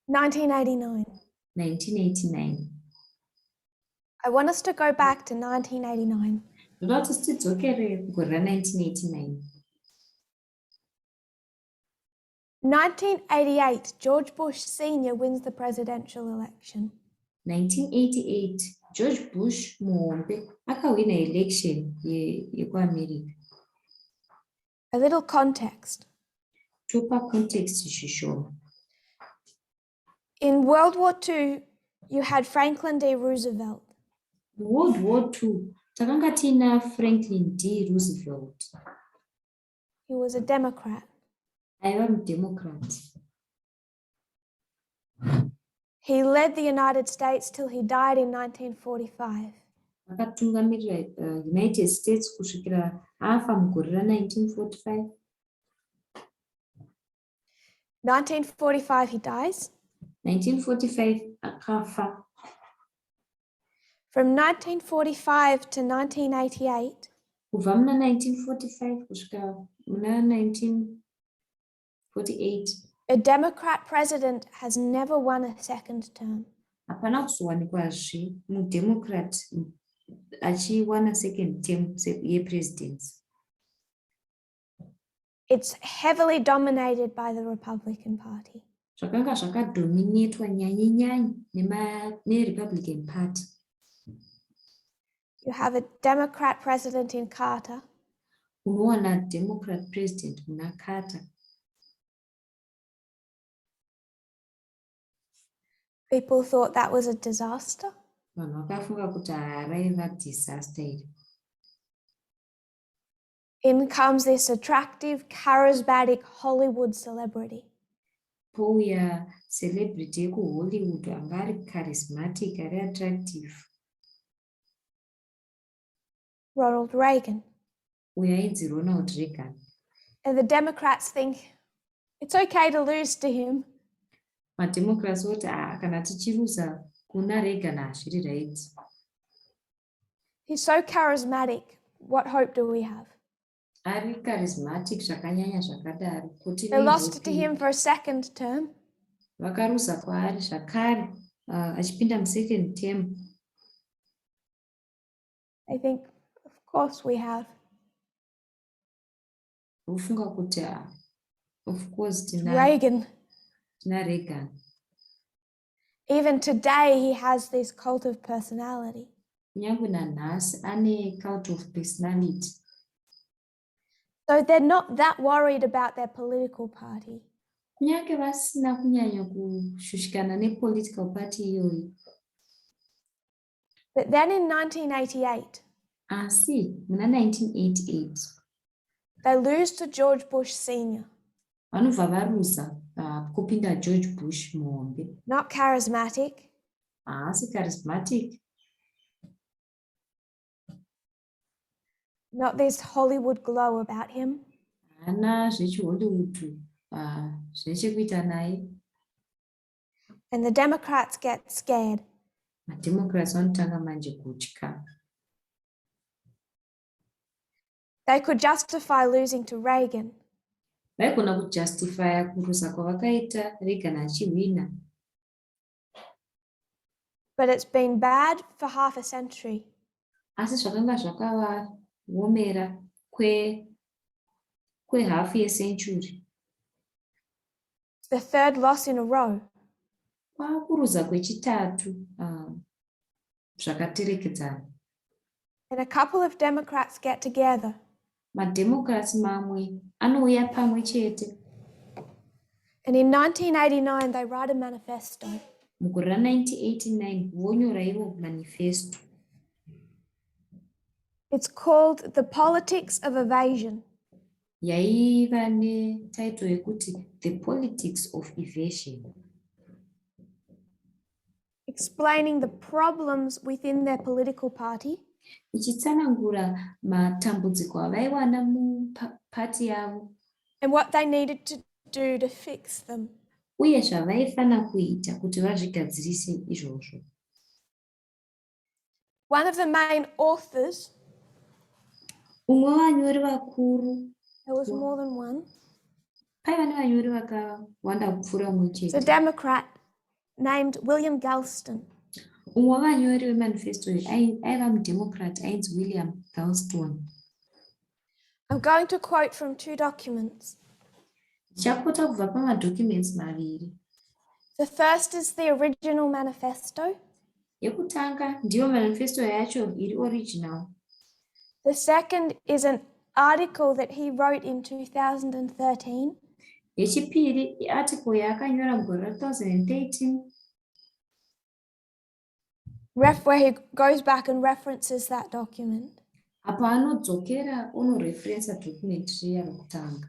1989. 1989. I want us to go back to 1989. Ndoda kuti tidzokere kugore ra1989. 1988, George Bush Sr. wins the presidential election. 1988, George Bush muhombe akawina election yekuAmerica. A little context. Topa context zvishoma. In World War II, you had Franklin D. Roosevelt. World War II, takanga tina Franklin D. Roosevelt. He was a Democrat. Aiva mudemocrat. He led the United States till he died in 1945. Akatungamirira United States kusvikira afa mugore ra1945. 1945 he dies. 1945 akafa. From 1945 to 1988, kubva muna 1945 kusvika muna 1948, A Democrat president has never won a second term. Hapana kuzowanikwazve mudemocrat achiwana second term yepresidency. It's heavily dominated by the Republican Party. Zvakanga zvakadominatwa nyanye neRepublican Party. You have a Democrat president in Carter. Unowana Democrat president muna Carter. People thought that was a disaster. Vanhu vakafunga kuti raiva disaster iri. In comes this attractive, charismatic Hollywood celebrity. Pouya celebrity yekuHollywood anga ari charismatic, ari attractive. Ronald Reagan. Uyo ainzi Ronald Reagan. And the Democrats think it's okay to lose to him. MaDemocrats voti kana tichiruza kuna Reagan hazviri right. He's so charismatic. What hope do we have? Ari charismatic zvakanyanya zvakadaro. They lost to him for a second term. Vakaruza kwaari zvakare achipinda second term. I think, of course we have. Ufunga kuti of course tina Reagan. Reagan. Even today he has this cult of personality. Kunyange nanhasi ane cult of personality. So they're not that worried about their political party. Kunyange vasina kunyanya kushushikana nepolitical party iyoyi. But then in 1988, Asi muna 1988 they lose to George Bush Sr. vanobva varuza kupinda George Bush muhombe. Not charismatic. Haasi charismatic. Not this Hollywood glow about him. Hana zvechiHollywood zvechekuita naye. And the Democrats get scared. MaDemocrats vanotanga manje kutya. They could justify losing to Reagan. Vaigona kujustifya kuruza kwavakaita Reagan achihwina. But it's been bad for half a century. Asi zvakanga zvakavaomera kwehalf yecentury. The third loss in a row. Kwakuruza kwechitatu zvakaterekedzana. And a couple of Democrats get together. MaDemocrats mamwe anouya pamwe chete. And in 1989 they write a manifesto. Mugore ra1989 vonyora ivo manifesto. It's called The Politics of Evasion. Yaiva netitle yekuti The Politics of Evasion. Explaining the problems within their political party. Ichitsanangura matambudziko avaiwana mupati yavo. And what they needed to do to fix them. Uye zvavaifana kuita kuti vazvigadzirise izvozvo. One of the main authors, Umwe wavanyori vakuru, there was more than one, paiva nevanyori vakawanda kupfuura umwe is a chete. Democrat named William Galston. Umwe wavanyori vemanifesto aiva muDemocrat ainzi William Galston. I'm going to quote from two documents. Ndichakota kubva pamadocuments maviri. The first is the original manifesto. Yekutanga ndiyo manifesto yacho iri original. The second is an article that he wrote in 2013. Yechipiri iarticle yaakanyora mugore ra2013. Where he goes back and references that document. Apa anodzokera onoreferensa document riya rokutanga.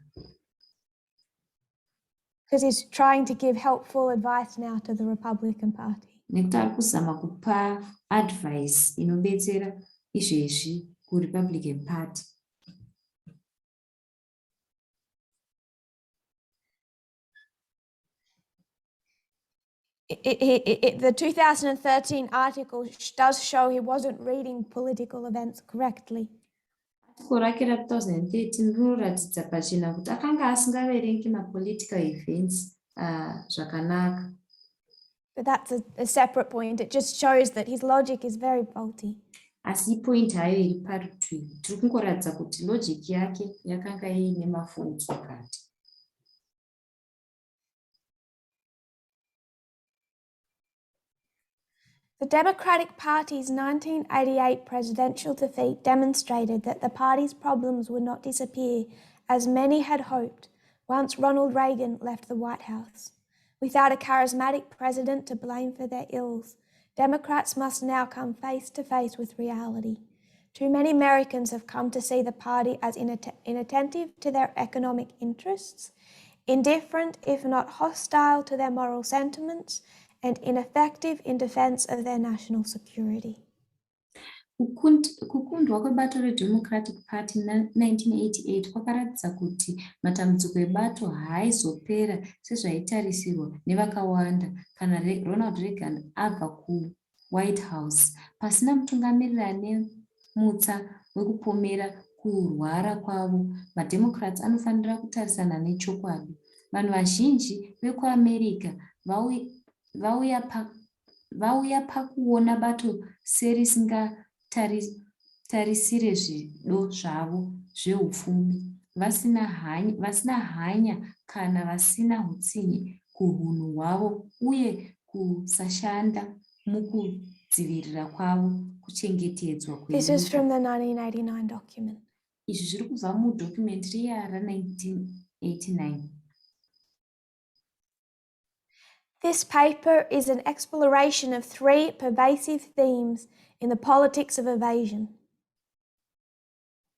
Because he's trying to give helpful advice now to the Republican Party. Nekuti ari kuzama kupa advice inobetsera izvezvi kuRepublican Party. The 2013 article does show he wasn't reading political events correctly. Article rake ra2013 rinoratidza pachena kuti akanga asingaverengi mapolitical events zvakanaka. But that's a separate point. It just shows that his logic is very faulty. Asi point hayo iri parutivi, tiri kungoratidza kuti logic yake yakanga iine mafundzokati. The Democratic Party's 1988 presidential defeat demonstrated that the party's problems would not disappear, as many had hoped, once Ronald Reagan left the White House. Without a charismatic president to blame for their ills, Democrats must now come face to face with reality. Too many Americans have come to see the party as inattentive to their economic interests, indifferent if not hostile to their moral sentiments, and ineffective in defense of their national security. Kukundwa kwebato reDemocratic Party 1988 kwakaratidza kuti matambudziko ebato haaizopera sezvaitarisirwa nevakawanda kana Ronald Reagan abva kuWhite House. Pasina mutungamiriri ane mutsa wekupomera kurwara kwavo, maDemocrats anofanira kutarisana nechokwadi. Vanhu vazhinji vekuAmerica vauya pakuona bato serisingatarisire zvido zvavo zveupfumi, vasina hanya kana vasina hutsinye kuhunhu hwavo uye kusashanda mukudzivirira kwavo kuchengetedzwa This is kwenyika. from the 1989 document. Izvi zviri kubva mudocumentary ra1989. This paper is an exploration of 3 pervasive themes in the politics of evasion.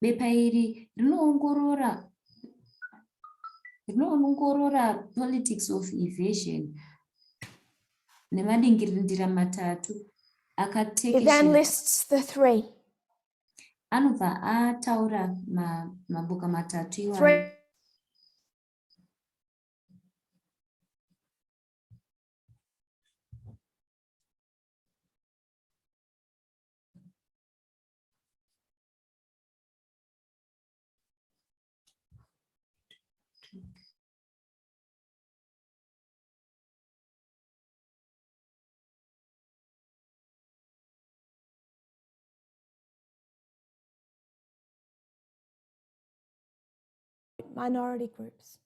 Bepa iri rinoongorora politics of evasion nemadingirindira matatu It then akatekeshera. lists the 3. Anobva ataura maboka matatu iwayo. 3 minority groups.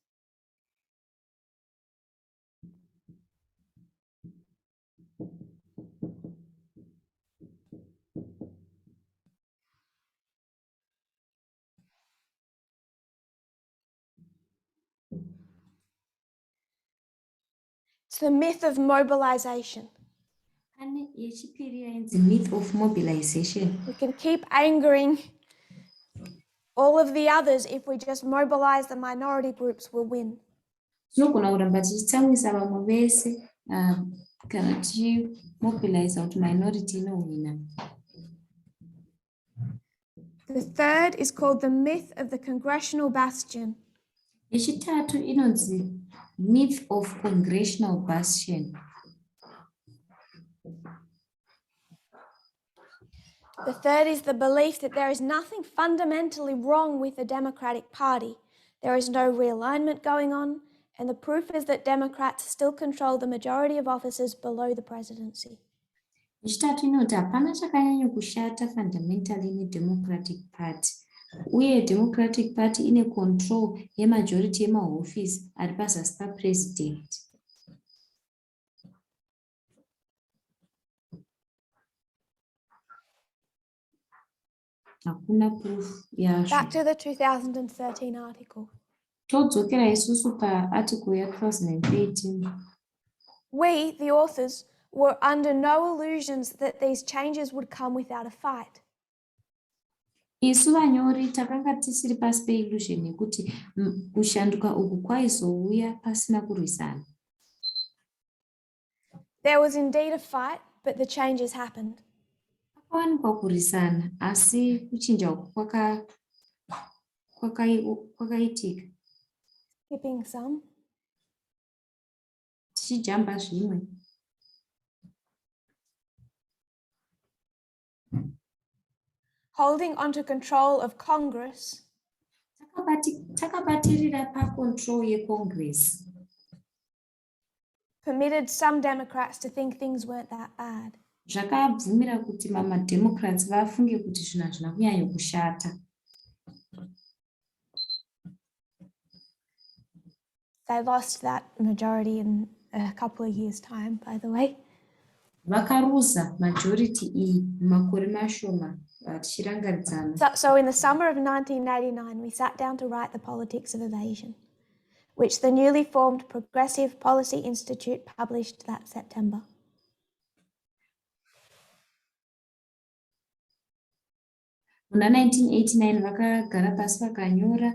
It's the myth of mobilization. Pane yechipiri yainzi myth of mobilization. We can keep angering all of the others if we just mobilize the minority groups, we'll win. Tinogona kuramba tichitsamwisa vamwe vese kana tichimobilize kuti minority inohwina. The third is called the myth of the congressional bastion. Yechitatu inonzi myth of congressional bastion. The third is the belief that there is nothing fundamentally wrong with the Democratic Party. There is no realignment going on, and the proof is that Democrats still control the majority of offices below the presidency. Yechitatu inoti hapana chakanyanya kushata fundamentally neDemocratic Party. Uye Democratic Party ine control yemajority yemahofisi ari pazasi papresident. Hakuna proof yazvo. Back to the 2013 article. Todzokera isusu paarticle ya 2013. We, the authors, were under no illusions that these changes would come without a fight. Isu vanyori takanga tisiri pasi peillusion yekuti kushanduka uku kwaizouya pasina kurwisana. There was indeed a fight, but the changes happened. Kwakawanikwa kurwisana, asi kuchinja uku kwakaitika. Skipping some. Tichijamba zvimwe. Holding onto control of Congress. Takabatirira pacontrol yeCongress. permitted some Democrats to think things weren't that bad. Zvakabvumira kuti maDemocrats vafunge kuti zvinhu hazvina kunyanya kushata. They lost that majority in a couple of years' time, by the way. Vakaruza majority iyi makore mashoma tichirangaridzana. So in the summer of 1989, we sat down to write The Politics of Evasion, which the newly formed Progressive Policy Institute published that September. Muna 1989 vakagara pasi vakanyora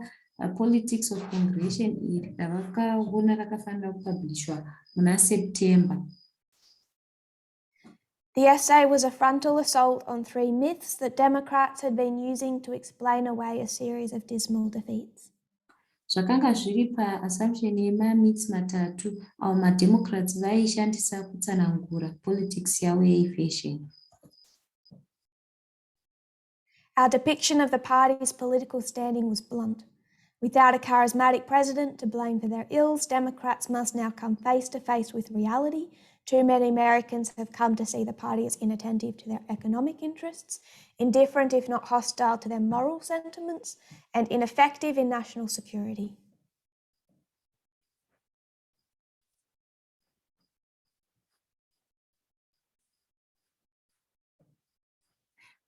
Politics of Congregation iri ravakaona rakafanira kupublishwa muna September. The essay was a frontal assault on 3 myths that Democrats had been using to explain away a series of dismal defeats. Zvakanga zviri paassumption yemamyths matatu avo maDemocrats vaishandisa kutsanangura politics yavo yeevasion. Our depiction of the party's political standing was blunt. Without a charismatic president to blame for their ills, Democrats must now come face to face with reality. Too many Americans have come to see the party as inattentive to their economic interests, indifferent if not hostile to their moral sentiments, and ineffective in national security.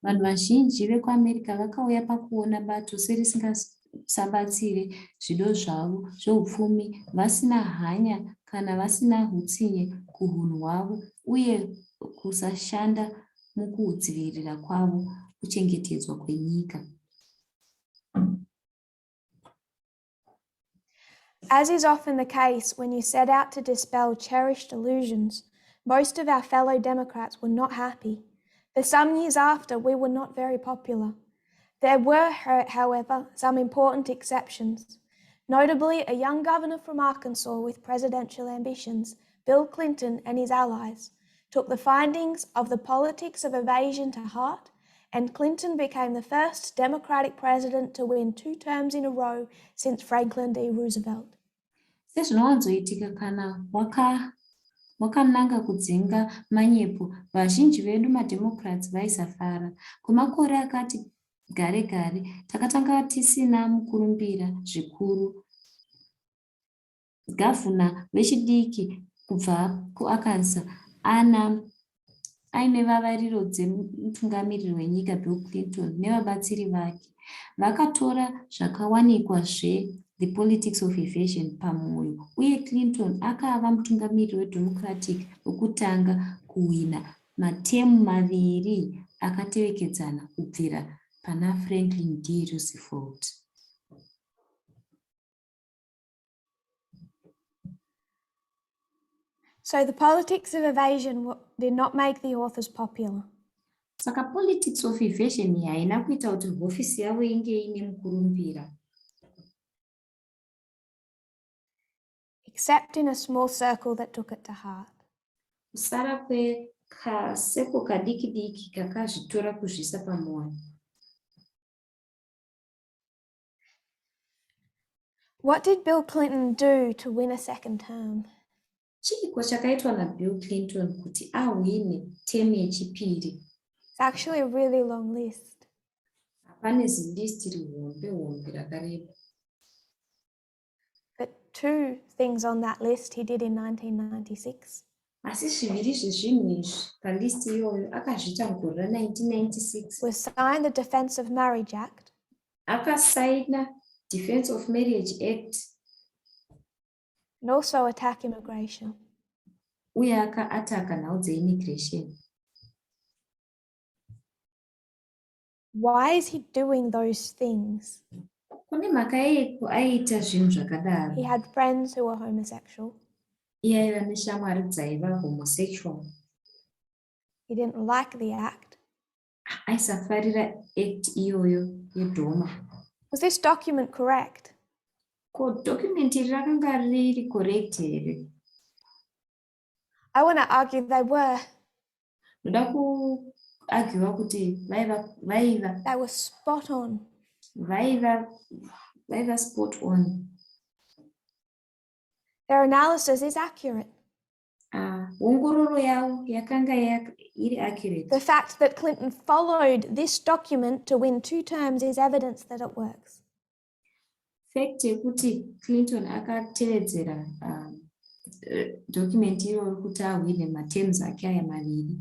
Vanhu vazhinji vekuAmerica vakauya pakuona bato serisingasabatsire zvido zvavo zveupfumi, vasina hanya kana vasina hutsinye kuhunhu hwavo uye kusashanda mukudzivirira kwavo kuchengetedzwa kwenyika. As is often the case when you set out to dispel cherished illusions, most of our fellow Democrats were not happy. For some years after, we were not very popular. There were, however, some important exceptions. Notably, a young governor from Arkansas with presidential ambitions, Bill Clinton and his allies, took the findings of the Politics of Evasion to heart, and Clinton became the first Democratic president to win 2 terms in a row since Franklin D. Roosevelt. Sezvinowanzoitika kana wakananga kudzinga manyepo, vazhinji vedu maDemocrats vaisafara. Kumakore akati gare gare takatanga tisina mukurumbira zvikuru. Gavhuna vechidiki kubva kuArkansas aine vavariro dzemutungamiriri wenyika Bill Clinton nevabatsiri vake vakatora zvakawanikwa The Politics of Evasion pamwoyo, uye Clinton akava mutungamiriri weDemocratic wekutanga kuwina matemu 2 akatevekedzana kubvira pana Franklin D. Roosevelt. So the Politics of Evasion did not make the authors popular. Saka Politics of Evasion haina kuita kuti hofisi yavo inge ine mukurumbira. Except in a small circle that took it to heart. Kusara kwekaseko kadiki diki kakazvitora kuzvisa pamwoyo. What did Bill Clinton do to win a second term? Chiiko chakaitwa naBill Clinton kuti awine term yechipiri? It's actually a really long list. Pane zilisti rihombe rakareba. But 2 things on that list he did in 1996. Asi zviviri zvezvinhu izvi palisti iyoyo akazviita mugore ra1996. Was sign the Defense of Marriage Act. Akasaina Defense of Marriage Act. And also attack immigration. Uye akaataka nhau dzeimmigration. Why is he doing those things? Kune mhaka yeko aiita zvinhu zvakadaro. He had friends who were homosexual. Iye aiva neshamwari dzaiva homosexual. He didn't like the act. Aisafarira act iyoyo yeDhoma. Was this document correct? Ko document iri rakanga riri correct here? I want to argue they were. Ndoda kuargua kuti vaiva. They were spot on. Vaiva spot on. Their analysis is accurate. ongororo yavo yakanga iri accurate. The fact that Clinton followed this document to win 2 terms is evidence that it works. Fact yekuti Clinton akatevedzera document iroro kuti ahwine materms ake aya maviri.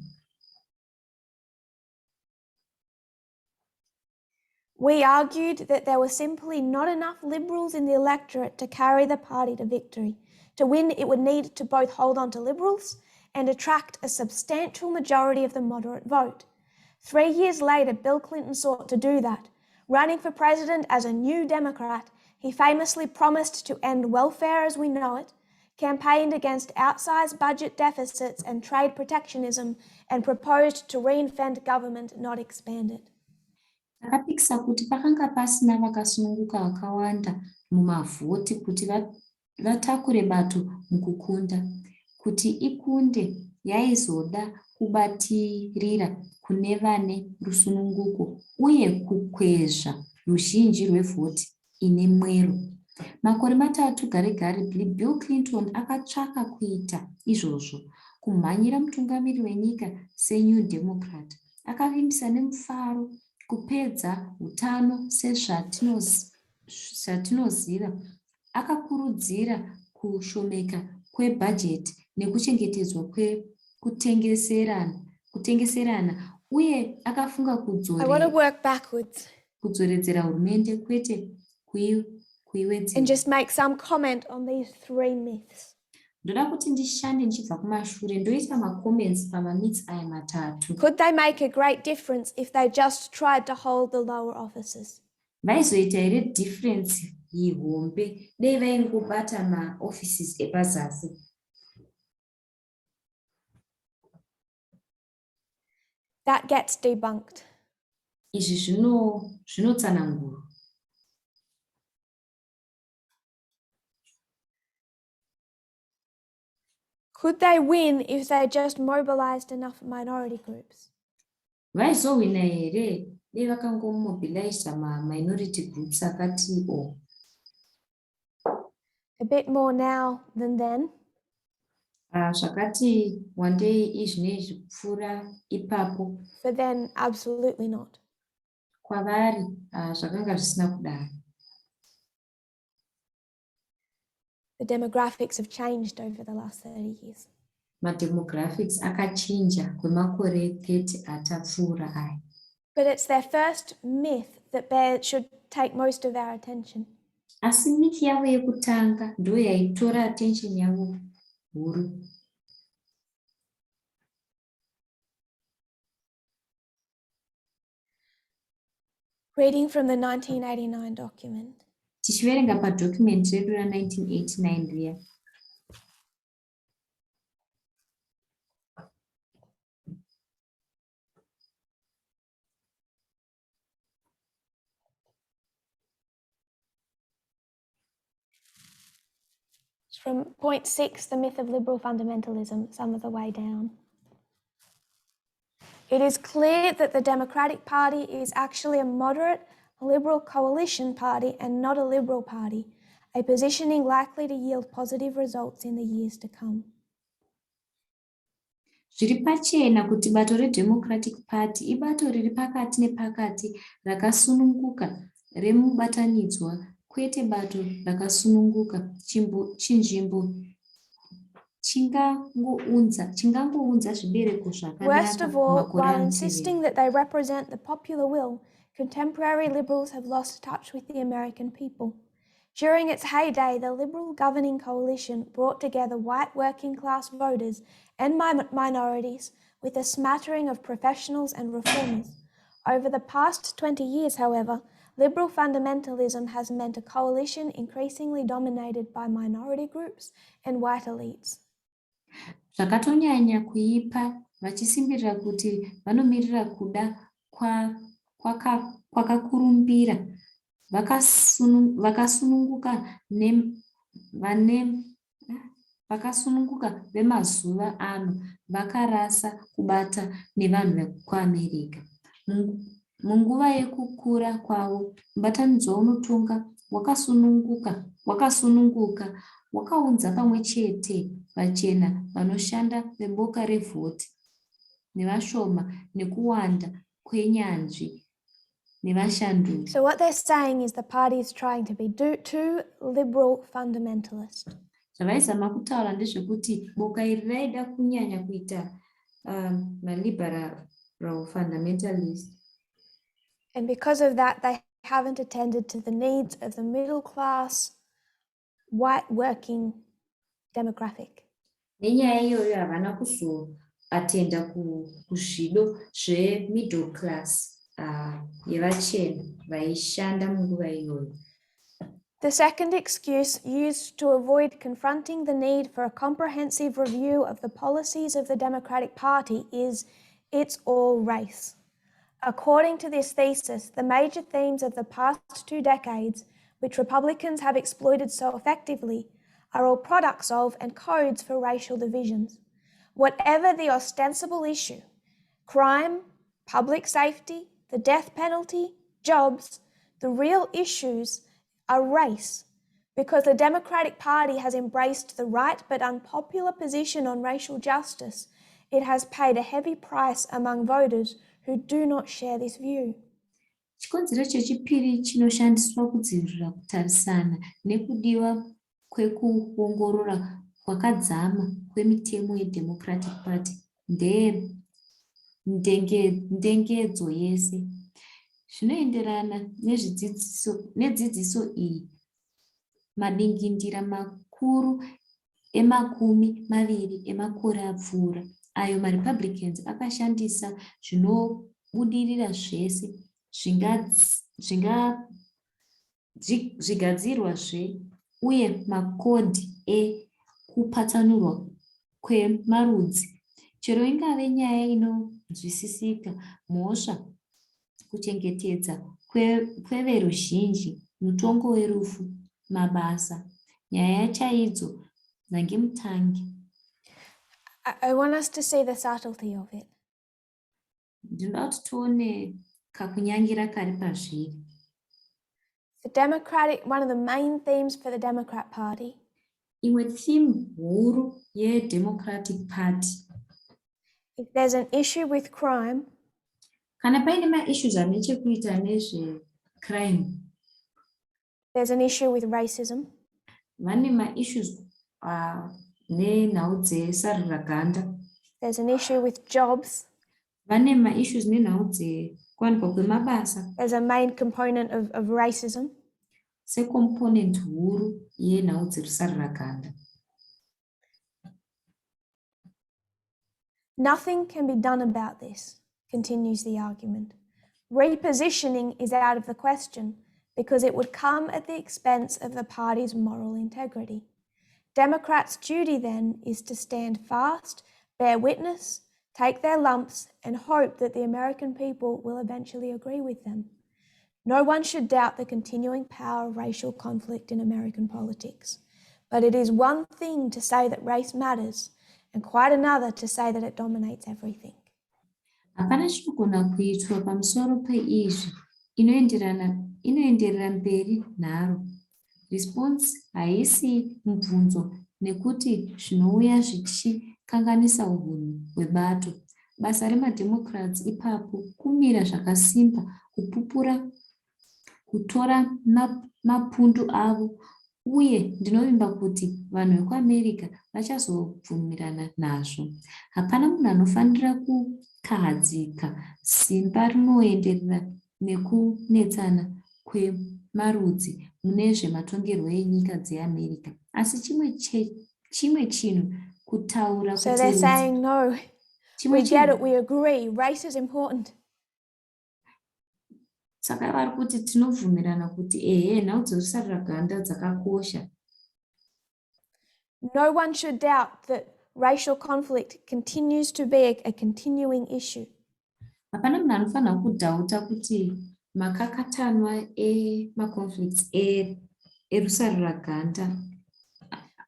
We argued that there were simply not enough Liberals in the electorate to carry the party to victory. To win, it would need to both hold on to Liberals and attract a substantial majority of the moderate vote. 3 years later, Bill Clinton sought to do that. Running for president as a new Democrat, he famously promised to end welfare as we know it, campaigned against outsized budget deficits and trade protectionism, and proposed to reinvent government, not expand it. Akapikisa kuti pakanga pasina vakasununguka vakawanda mumavhoti kuti vatakure bato mukukunda. Kuti ikunde yaizoda kubatirira kune vane rusununguko uye kukwezva ruzhinji rwevhoti ine mwero. Makore 3 gare gare Bill Clinton akatsvaka kuita izvozvo, kumhanyira mutungamiri wenyika seNew Democrat. Akavimbisa nemufaro kupedza utano sezvatinoziva. Akakurudzira kushomeka kwebhajeti nekuchengetedzwa kwekutengeserana uye akafunga kudzoredzera hurumende kwete kuiwedzera. And just make some comment on these 3 myths. Ndoda kuti ndishande ndichibva kumashure ndoita macomments pamamyths aya matatu. Could they make a great difference if they just tried to hold the lower offices? Vaizoita here difference ihombe dei vaingobata maoffices epazasi? That gets debunked. Izvi zvinotsanangurwa. Could they win if they just mobilized enough minority groups? Vaizohwina here dei vakangomobiliza minority groups akati o. A bit more now than then. Zvakati wandei izvinezvi kupfuura ipapo. But then absolutely not. Kwavari zvakanga zvisina kudaro. The demographics have changed over the last 30 years. Mademographics akachinja kwemakore 30 atapfuura aya. But it's their first myth that should take most of our attention. Asi myth yavo yekutanga ndo yaitora attention yavo huru. Reading from the 1989 document. Tichiverenga padocument redu ra1989 riya. From point 6, the myth of liberal fundamentalism, some of the way down. It is clear that the Democratic Party is actually a moderate liberal coalition party and not a liberal party, a positioning likely to yield positive results in the years to come. Zviri pachena kuti bato reDemocratic Party ibato riri pakati nepakati rakasununguka remubatanidzwa kwete bato rakasununguka chinzvimbo chingangounza zvibereko zvakanaka. Worst of all, while insisting that they represent the popular will, contemporary liberals have lost touch with the American people. During its heyday, the Liberal governing coalition brought together white working class voters and minorities with a smattering of professionals and reformers. Over the past 20 years, however, Liberal fundamentalism has meant a coalition increasingly dominated by minority groups and white elites. Zvakatonyanya kuipa vachisimbirira kuti vanomirira kuda kwakakurumbira vakasununguka vemazuva ano vakarasa kubata nevanhu vekuAmerica. Munguva yekukura kwavo mubatanidzwa unotonga wakasununguka wakaunza pamwe chete vachena vanoshanda veboka revhoti nevashoma nekuwanda kwenyanzvi nevashanduri. So what they're saying is the party is trying to be too liberal fundamentalist. Zvavaizama kutaura ndezvekuti boka iri raida kunyanya kuita maliberal fundamentalist. And because of that, they haven't attended to the needs of the middle class, white working demographic. Nenyaya iyoyo havana kuzoatenda kuzvido zvemiddle class yevachena vaishanda munguva iyoyo. The second excuse used to avoid confronting the need for a comprehensive review of the policies of the Democratic Party is it's all race. According to this thesis, the major themes of the past 2 decades, which Republicans have exploited so effectively, are all products of and codes for racial divisions. Whatever the ostensible issue, crime, public safety, the death penalty, jobs, the real issues are race, because the Democratic Party has embraced the right but unpopular position on racial justice. It has paid a heavy price among voters who do not share this view. Chikonzero chechipiri chinoshandiswa kudzivirira kutarisana nekudiwa kwekuongorora kwakadzama kwemitemo yeDemocratic Party ndengedzo yese. Zvinoenderana nedzidziso iyi, madingindira makuru emakumi maviri emakore apfuura ayo maRepublicans akashandisa zvinobudirira zvese zvigadzirwazve uye makodhi ekupatsanurwa kwemarudzi, chero ingave nyaya inonzwisisika, mhosva, kuchengetedza kweveruzhinji, mutongo werufu, mabasa, nyaya chaidzo, nhangemutangi. I want us to see the subtlety of it. Ndinoda kuti tione kakunyangira kari pazviri. One of the main themes for the Democrat Party, imwe theme huru yeDemocratic Party, if there's an issue with crime, kana paine maissues ane chekuita nezvecrime, there's an issue with racism, vane maissues nenhau dzesaruraganda, there's an issue with jobs, vane maissues nenhau dzekuwanikwa kwemabasa, there's a main component of racism, secomponent huru yenhau dzerusaruraganda. Nothing can be done about this, continues the argument. Repositioning is out of the question because it would come at the expense of the party's moral integrity. Democrats' duty then is to stand fast, bear witness, take their lumps, and hope that the American people will eventually agree with them. No one should doubt the continuing power of racial conflict in American politics, but it is one thing to say that race matters and quite another to say that it dominates everything. Hapana chinogona kuitwa pamusoro peizvi, inoenderera mberi nharo. Response haisi mubvunzo nekuti zvinouya zvichikanganisa unhu hwebato. Basa remademocrats ipapo kumira zvakasimba, kupupura, kutora mapundu avo, uye ndinovimba kuti vanhu vekuAmerica vachazobvumirana nazvo. Hapana munhu anofanira kukahadzika simba rinoenderera nekunetsana kwemarudzi mune zvematongerwo enyika dzeAmerica. Asi chimwe chinhu kutaura So they're saying, no, we get it, we agree, race is important. Saka vari kuti tinobvumirana kuti nhau dzerusaruraganda dzakakosha. No one should doubt that racial conflict continues to be a continuing issue. Hapana munhu anofanira kudhauta kuti makakatanwa emaconflicts erusaruraganda.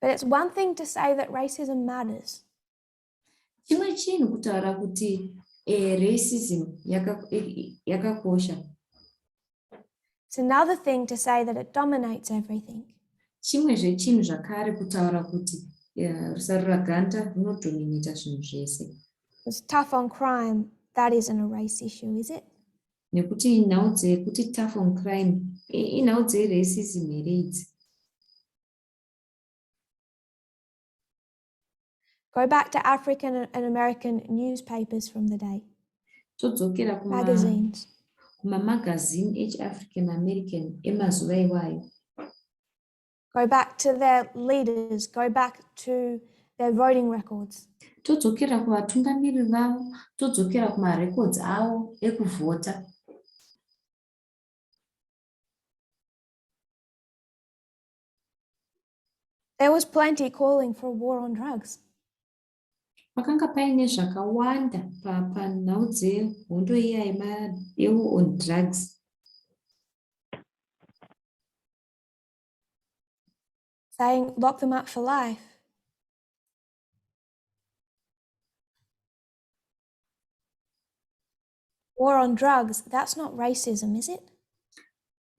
But it's one thing to say that racism matters. Chimwe chinhu kutaura kuti racism yakakosha. It's another thing to say that it dominates everything. Chimwe zvechinhu zvakare kutaura kuti rusaro raganda runodominita zvinhu zvese. It's tough on crime. That isn't a race issue, is it? Nekuti nhau dzekuti tough on crime inhau dzeracism here idzi. Go back to African and American newspapers from the day. Todzokera Magazines. kumamagazini echiafrican american emazuva iwayo. Go back to their leaders. Go back to their voting records. Todzokera kuvatungamiri vavo, todzokera kumarecords avo ekuvhota. There was plenty calling for a war on drugs. Pakanga paine zvakawanda panhau dzehondo iya yewo on drugs. Saying lock them up for life. War on drugs, that's not racism, is it?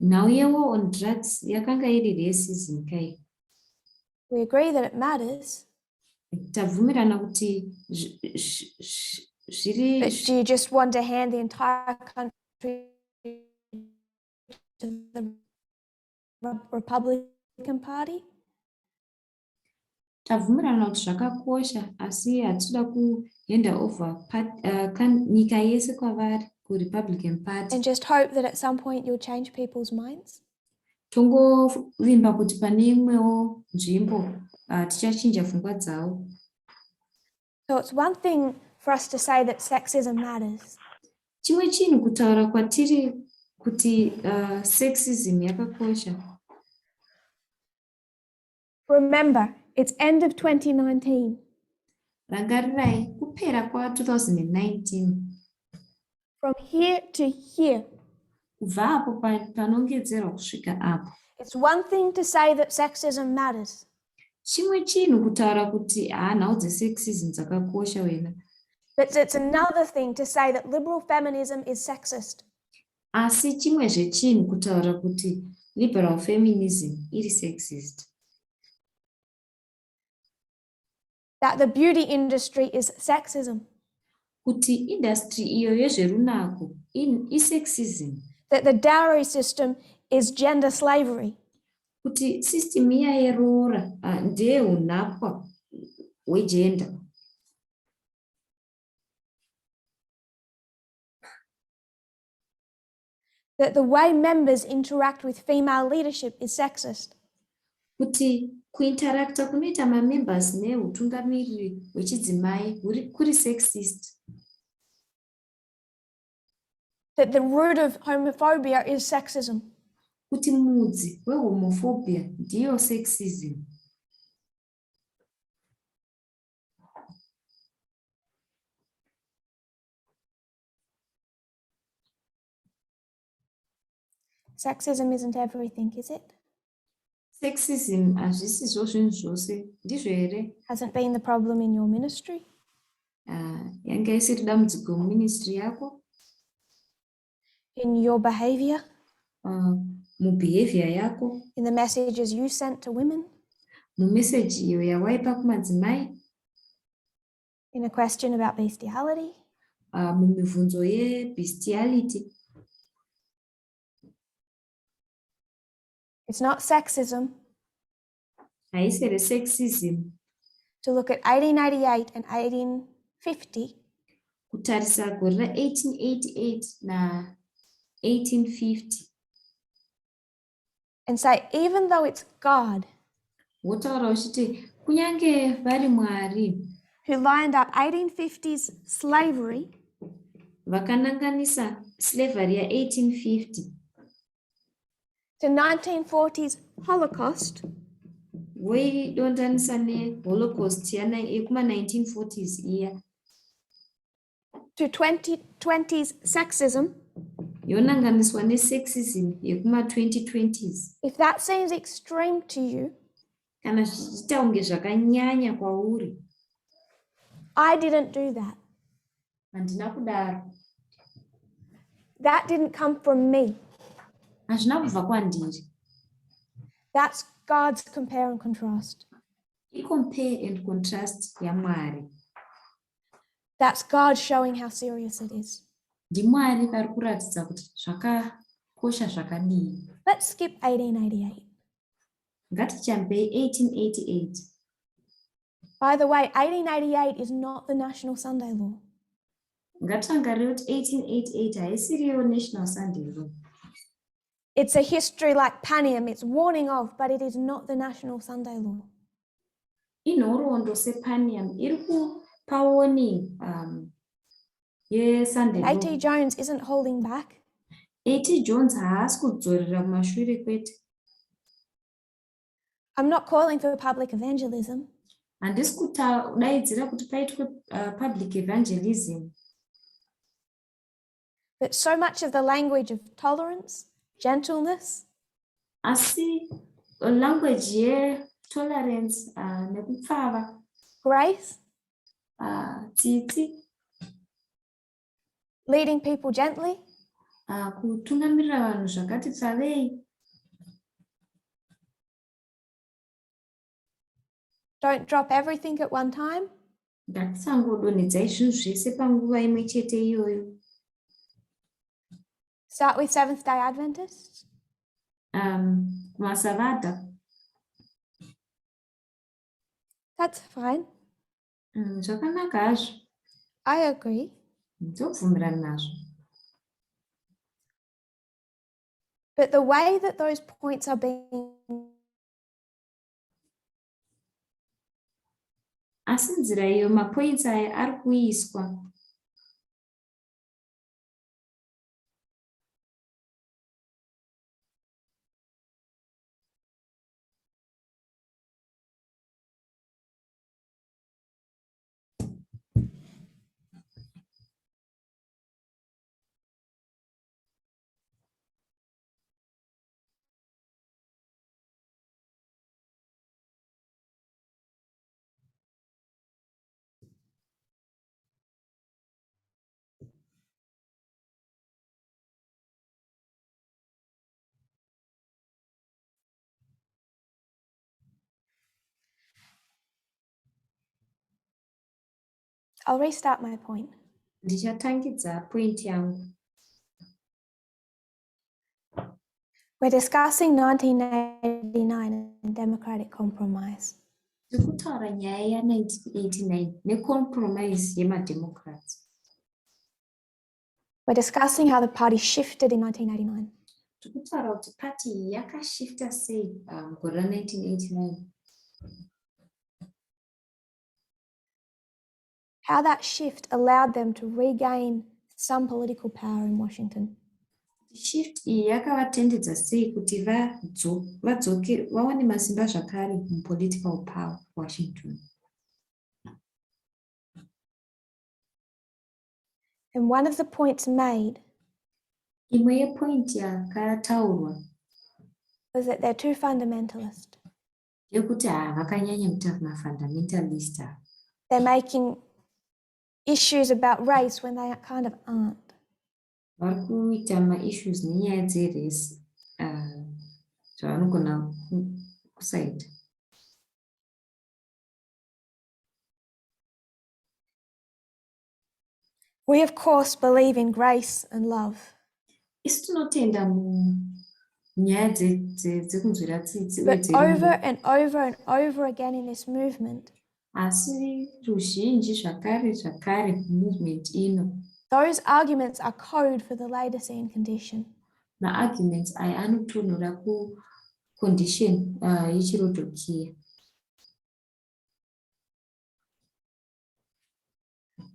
Nhau yewo on drugs yakanga iri racism kai. We agree that it matters. Tabvumirana kuti zviri. But do you just want to hand the entire country to the Republican Party? Tabvumirana kuti zvakakosha asi hatida kuhanda over nyika yese kwavari kuRepublican Party. And just hope that at some point you'll change people's minds? Tongovimba kuti pane imwewo nzvimbo tichachinja pfungwa dzavo. So it's one thing for us to say that sexism matters. Chimwe chinhu kutaura kwatiri kuti sexism yakakosha. Remember, it's end of 2019. Rangarirai kupera kwa2019. From here to here. Kubva apo panongedzerwa kusvika apo. It's one thing to say that sexism matters. Chimwe chinhu kutaura kuti nhau dzesexism dzakakosha wena. But it's another thing to say that liberal feminism is sexist. Asi chimwe zvechinhu kutaura kuti liberal feminism iri sexist. That the beauty industry is sexism. Kuti industry iyo yezverunako isexism. That the dowry system is gender slavery. Kuti system iya yeroora ndeyeunhapwa hwegender. That the way members interact with female leadership is sexist. Kuti kuinteracta kunoita mamembers neutungamiriri hwechidzimai kuri sexist. That the root of homophobia is sexism. Kuti mudzi wehomophobia ndiyo sexism. Sexism isn't everything, is it? Sexism hazvisizvo zvinhu zvose, ndizvo here? Hasn't been the problem in your ministry? Yanga isiri dambudziko muministry yako? In your behavior? Mubehavior yako? In the messages you sent to women? Mumessage iyo yawaipa kumadzimai? In a question about bestiality? Mumibvunzo yebestiality? It's not sexism. Haisiri sexism. To look at 1888 and 1850. Kutarisa gore ra1888 na 1850. And say, even though it's God wotaura uchiti kunyange vari Mwari who lined up 1850s slavery vakananganisa slavery ya1850 to 1940s Holocaust, voidondanisa neHolocaust yekuma1940s iya to 2020s sexism, yonanganiswa nesexism yekuma2020s. if that seems extreme to you, kana zvichiita kunge zvakanyanya kwauri, I didn't do that. handina kudaro. That didn't come from me. hazvina kubva kwandiri. That's God's compare and contrast. I-compare and contrast yaMwari. That's God showing how serious it is. NdiMwari vari kuratidza kuti zvakakosha zvakadii. Let's skip 1888. Ngatichambei 1888. By the way, 1888 is not the National Sunday Law. Ngatirangarire kuti 1888 haisiriyo National Sunday Law. It's a history like Panium, it's warning of, but it is not the National Sunday Law. Inhoroondo sePanium iri kupa warning yeSunday Law. A.T. Jones isn't holding back. A.T. Jones haasi kudzorera kumashure kwete. I'm not calling for public evangelism. Handisi kudaidzira kuti paitwe public evangelism. But so much of the language of tolerance, gentleness, Asi language yetolerance nekupfava, grace, tsitsi, leading people gently, kutungamirira vanhu zvakati pfavei. don't drop everything at one time. Ngatisangodonhedzai zvinhu zvese panguva imwe chete iyoyo. Start with Seventh-day Adventists. Kumasavadha. That's fine. Zvakanaka hazvo. I agree. Ndobvumirana nazvo. But the way that those points are being Asi nzira iyo mapoints aya ari kuiswa. I'll restart my point. Ndichatangidza point yangu. We're discussing 1989 and democratic compromise. Tikutaura nyaya ya1989 necompromise yemademocrats. We're discussing how the party shifted in 1989. Tikutaura kuti party yakashifta sei mugore ra1989. How that shift allowed them to regain some political power in Washington. Shift iyi yakavatendedza sei kuti vawane masimba zvakare mupolitical power Washington. And one of the points made Imwe yepoint yakataurwa was that they're too fundamentalist. yekuti vakanyanya kuita mafundamentalist. They're making issues about race when they kind of aren't. Vari kuita maissues nenyaya dzerace zvavanogona kusaita. We of course believe in grace and love. Isu tinotenda munyaya dzekunzwira tsitsi. But over and over and over again in this movement, Asi ruzhinji zvakare movement ino. those arguments are code for the Laodicean condition. Maarguments aya anotonhora kucondition yechirodhokiya.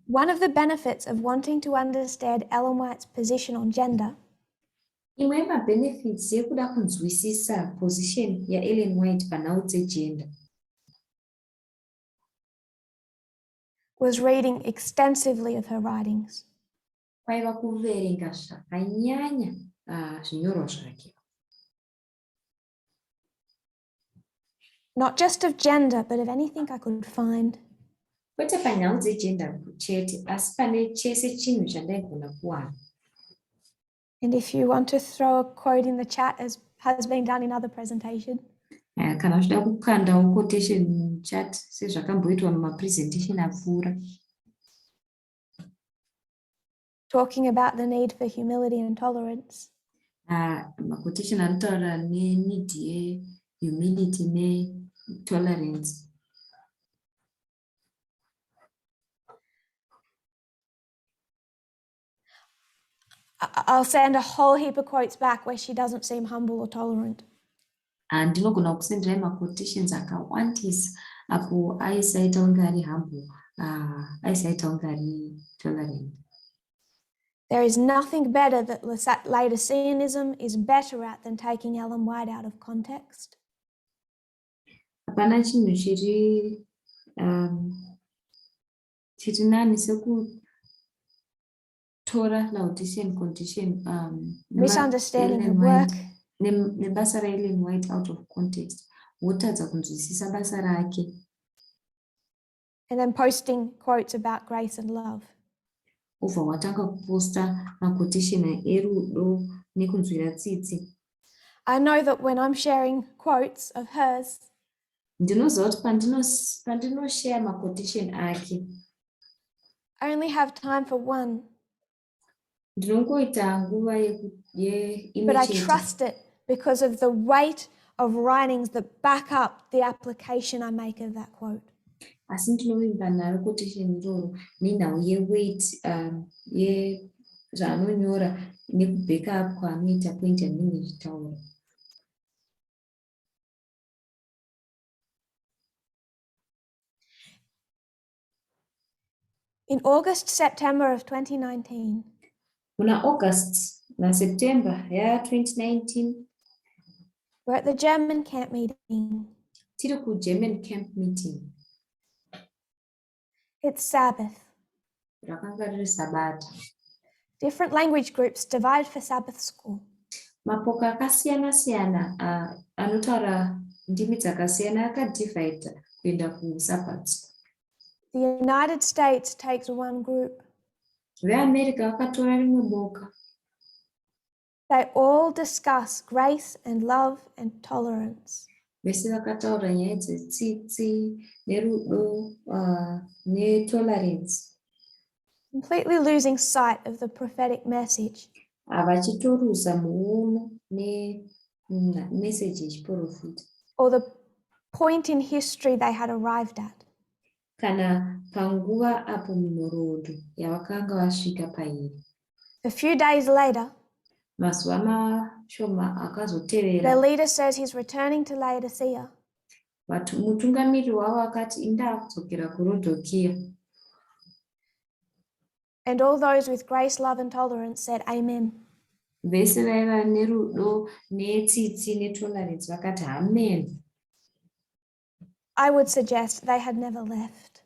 One of the benefits of wanting to understand Ellen White's position on gender Imwe yemabenefits yekuda kunzwisisa position yaEllen White panhau dzegender was reading extensively of her writings. kwaiva kuverenga zvakanyanya zvinyorwa zvake. Not just of gender, but of anything I could find. Kwete panyau dzegender chete, asi pane chese chinhu chandaigona kuwana. And if you want to throw a quote in the chat, as has been done in other presentations, Kana uchida kukandawo quotation chat sezvakamboitwa mumapresentation apfuura, talking about the need for humility and tolerance. maquotation anotaura nenid yehumility netolerance. I'll send a whole heap of quotes back where she doesn't seem humble or tolerant. Ndinogona kusenderai maquotations akawandisa apo aisaita kunge ari humble, aisaita kunge ari tolerant. There is nothing better that Laodiceanism is better at than taking Ellen White out of context. Hapana chinhu chiri nani sekutora Laodicean condition Misunderstanding her work. nebasa raEllen White out of context, wotadza kunzwisisa basa rake. And then posting quotes about grace and love. Ubva watanga kuposta maquotation erudo nekunzwira tsitsi. I know that when I'm sharing quotes of hers, Ndinoziva kuti pandinoshare maquotation ake, I only have time for one, ndinongoita nguva but I trust it because of the weight of writings that back up the application I make of that quote. Asi ndinovimba naro quotation iroro nenhau yeweight zvaanonyora nekubeka up kwaanoita point yanenge zvitaura. In August, September of 2019, Muna August naSeptember 2019, we're at the German camp meeting. tiri kuGerman camp meeting. It's Sabbath. Rakanga riri Sabata. Different language groups divide for Sabbath school. Mapoka akasiyana-siyana anotaura ndimi dzakasiyana akadivhaidha kuenda kuSabbath. The United States takes one group. VeAmerica vakatora rimwe boka. They all discuss grace and love and tolerance. Vese vakataura nyaya dzetsitsi nerudo netolerance. Completely losing sight of the prophetic message. Vachitorusa muono nemessage yechiprofita. Or the point in history they had arrived at. Kana panguva apo munhoroondo yavakanga vasvika pairi. A few days later, Mazuva mashoma akazotevera, their leader says he's returning to Laodicea. mutungamiri wavo akati indakudzokera kuRodhokiya. And all those with grace, love and tolerance said amen. Vese vaiva nerudo netsitsi netolerance vakati amen. I would suggest they had never left.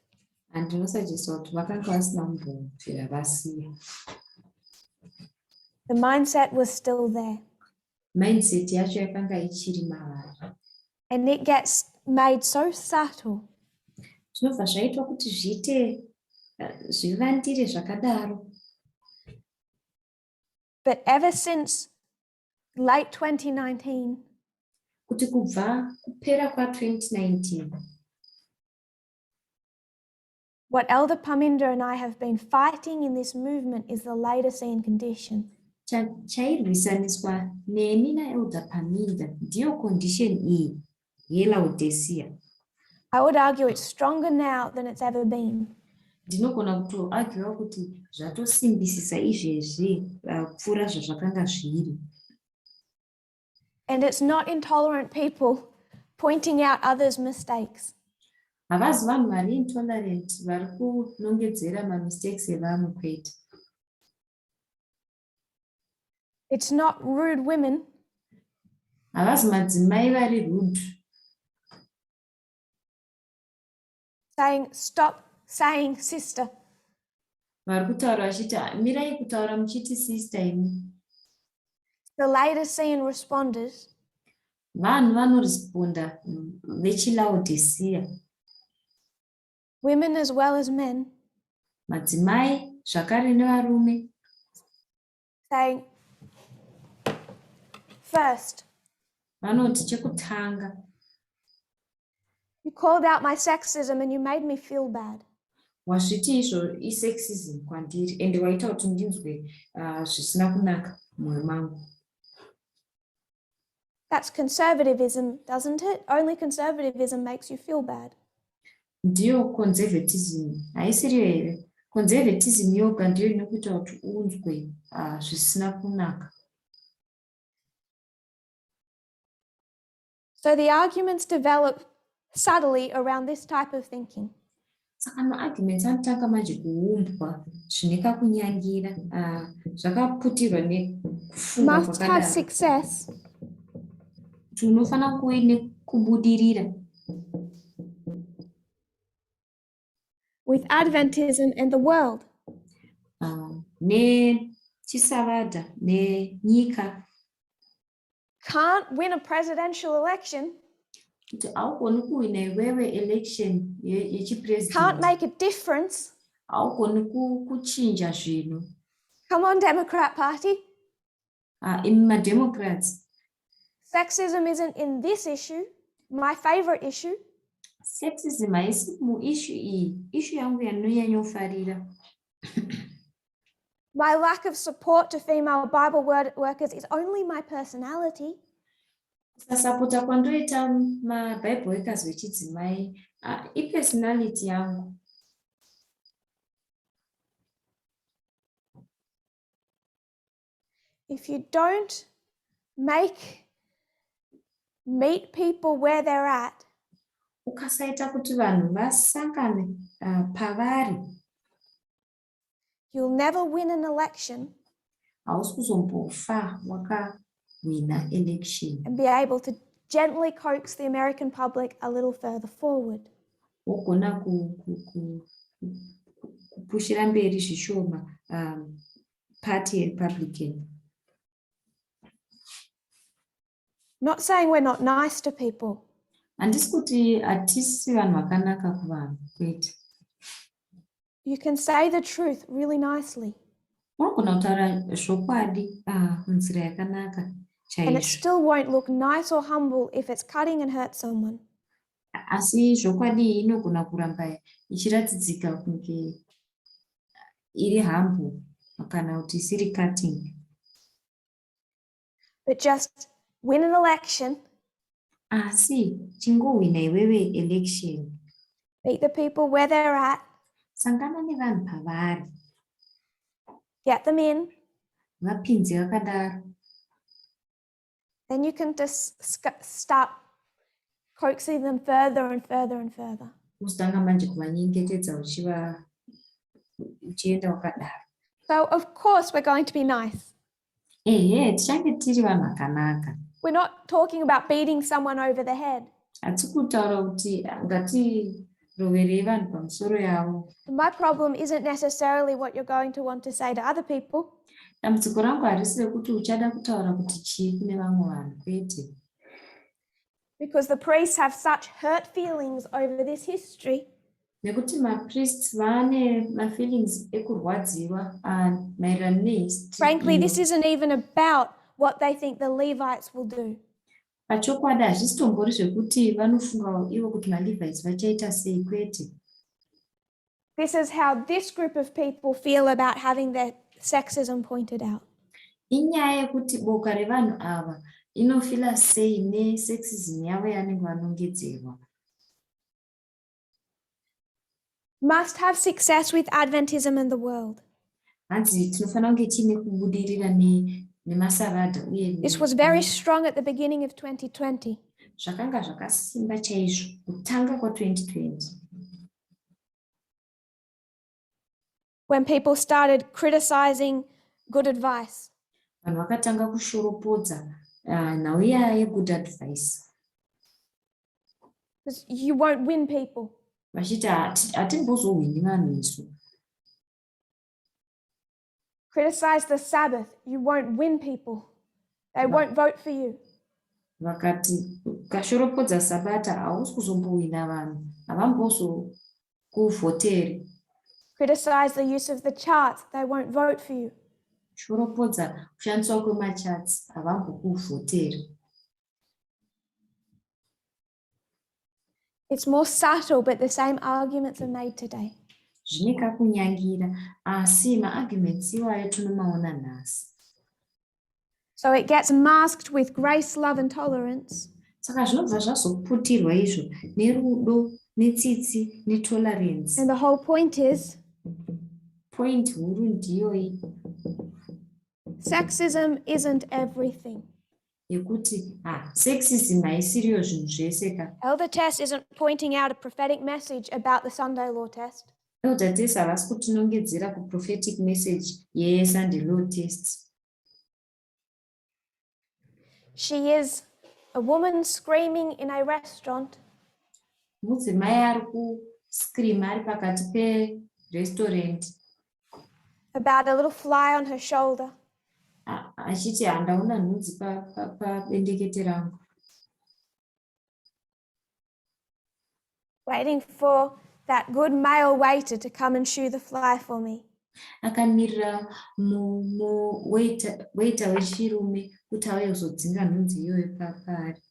Ndinosagesa kuti vakanga vasina kumbobvira vasiya. The mindset was still there. Mindset yacho yakanga ichiri mavari. And it gets made so subtle. Zvinobva zvaitwa kuti zviite zvivandire zvakadaro. But ever since late 2019, Kuti kubva kupera kwa2019, what Elder Paminda and I have been fighting in this movement is the Laodicean condition. chairwisaniswa neni naElder Paminda ndiyo condition iyi yeLaodicea. I would argue it's stronger now than it's ever been. Ndinogona kutoargua kuti zvatosimbisisa izvezvi kupfuura zvazvakanga zviri. And it's not intolerant people pointing out others' mistakes. Havazi vanhu vari intolerant vari kunongedzera mamistakes evamwe kwete. It's not rude women. Havazi madzimai vari rude. Saying, stop saying sister. Vari kutaura vachiti mirai kutaura muchiti sister imi. The Laodicean responders. Vanhu vanoresponda vechiLaodicea. Women as well as men. Madzimai zvakare nevarume. Saying, First, vanoti chekutanga you called out my sexism and you made me feel bad. wazviti izvo isexism kwandiri ende waita kuti ndinzwe zvisina kunaka mumwoyo mangu. That's conservatism, doesn't it? Only conservatism makes you feel bad. Ndiyo conservatism, haisiriyo here? Conservatism yoga ndiyo inokuita kuti unzwe zvisina kunaka. So the arguments develop subtly around this type of thinking. Saka maarguments anotanga manje kuumbwa zvine kakunyangira zvakaputirwa nekufunga Must have kwakadaro success kuti unofanira kuve nekubudirira with Adventism and the world. nechisavadha nenyika. Can't win a presidential election. Kuti haugoni kuwina iwewe election Can't yechipresident, make a difference. haugoni kuchinja zvinhu. Come on, Democrat Party. Imi mademocrats, Sexism isn't in this issue, my favorite issue. sexism haisi muissue iyi, issue yangu yanonyanyofarira. My lack of support to female Bible workers is only my personality. Kusasapota kwandoita maBible workers vechidzimai ipersonality yangu. If you don't meet people where they're at, Ukasaita kuti vanhu vasangane pavari, you'll never win an election hausi kuzombofa wakawina election. and be able to gently coax the American public a little further forward. Wogona kupushira mberi zvishoma party Republican. Not saying we're not nice to people, Handisi kuti hatisi vanhu vakanaka kuvanhu, kwete. you can say the truth really nicely, Unogona kutaura zvokwadi munzira yakanaka and it chaizvo. still won't look nice or humble if it's cutting and hurt someone. Asi zvokwadi inogona kuramba ichiratidzika kunge iri humble kana kuti isiri cutting. But just win an election, Asi chingowina iwewe election, meet the people where they're at, sangana nevanhu pavari, get them in, vapinze vakadaro, then you can just start coaxing them further and further and further. uzotanga manje kuvanyengetedza uchienda wakadaro. So of course we're going to be nice. Tichange tiri vanhu vakanaka. We're not talking about beating someone over the head. Hatisi kutaura kuti ngatiroverei vanhu pamusoro yavo. My problem isn't necessarily what you're going to want to say to other people. Dambudziko rangu harisi rekuti uchada kutaura kuti chii kune vamwe vanhu, kwete. Because the priests have such hurt feelings over this history. Nekuti mapriests vane mafeelings ekurwadziwa maererano nehistory. Frankly, this isn't even about what they think the Levites will do. Pachokwadi hazvisi tombori zvekuti vanofunga ivo kuti maLevites vachaita sei, kwete. This is how this group of people feel about having their sexism pointed out. Inyaya yekuti boka revanhu ava inofila sei nesexism yavo yanenge vanongedzerwa. Must have success with Adventism and the world. Hanzi tinofanira kunge tiine kubudirira nemasavadha uye This was very strong at the beginning of 2020. zvakanga zvakasimba chaizvo kutanga kwa2020 when people started criticizing good advice. vanhu vakatanga kushoropodza nhau iyaya yegood advice, Because you won't win people. vachiti hatimbozowini vanhu isu. Criticize the Sabbath, you won't win people. They won't vote for you. Vakati ukashoropodza sabata hausi kuzombowina vanhu, havambozokuvhoteri. Criticize the use of the charts, they won't vote for you. Shoropodza kushandiswa kwemachats havambokuvhotera. It's more subtle, but the same arguments are made today. Zvine kakunyangira asi maarguments iwayo tinomaona nhasi. So it gets masked with grace, love, and tolerance. Saka zvinobva zvazoputirwa izvo nerudo, netsitsi, netolerance. And the whole point is Point huru ndiyoi sexism isn't everything. yekuti sexism haisiriyo zvinhu zvese ka. Elder Tess isn't pointing out a prophetic message about the Sunday law test. Elder Tess havasi kutinongedzera kuprophetic message yeSunday law test. She is a woman screaming in a restaurant. Mudzimai ari kuscreama ari pakati perestaurant. About a little fly on her shoulder. Achiti handaona nhunzi pabendekete rangu. Waiting for that good male waiter to come and shoo the fly for me. Akamirira waiter wechirume kuti auye kuzodzinga nhunzi iyoyo paari.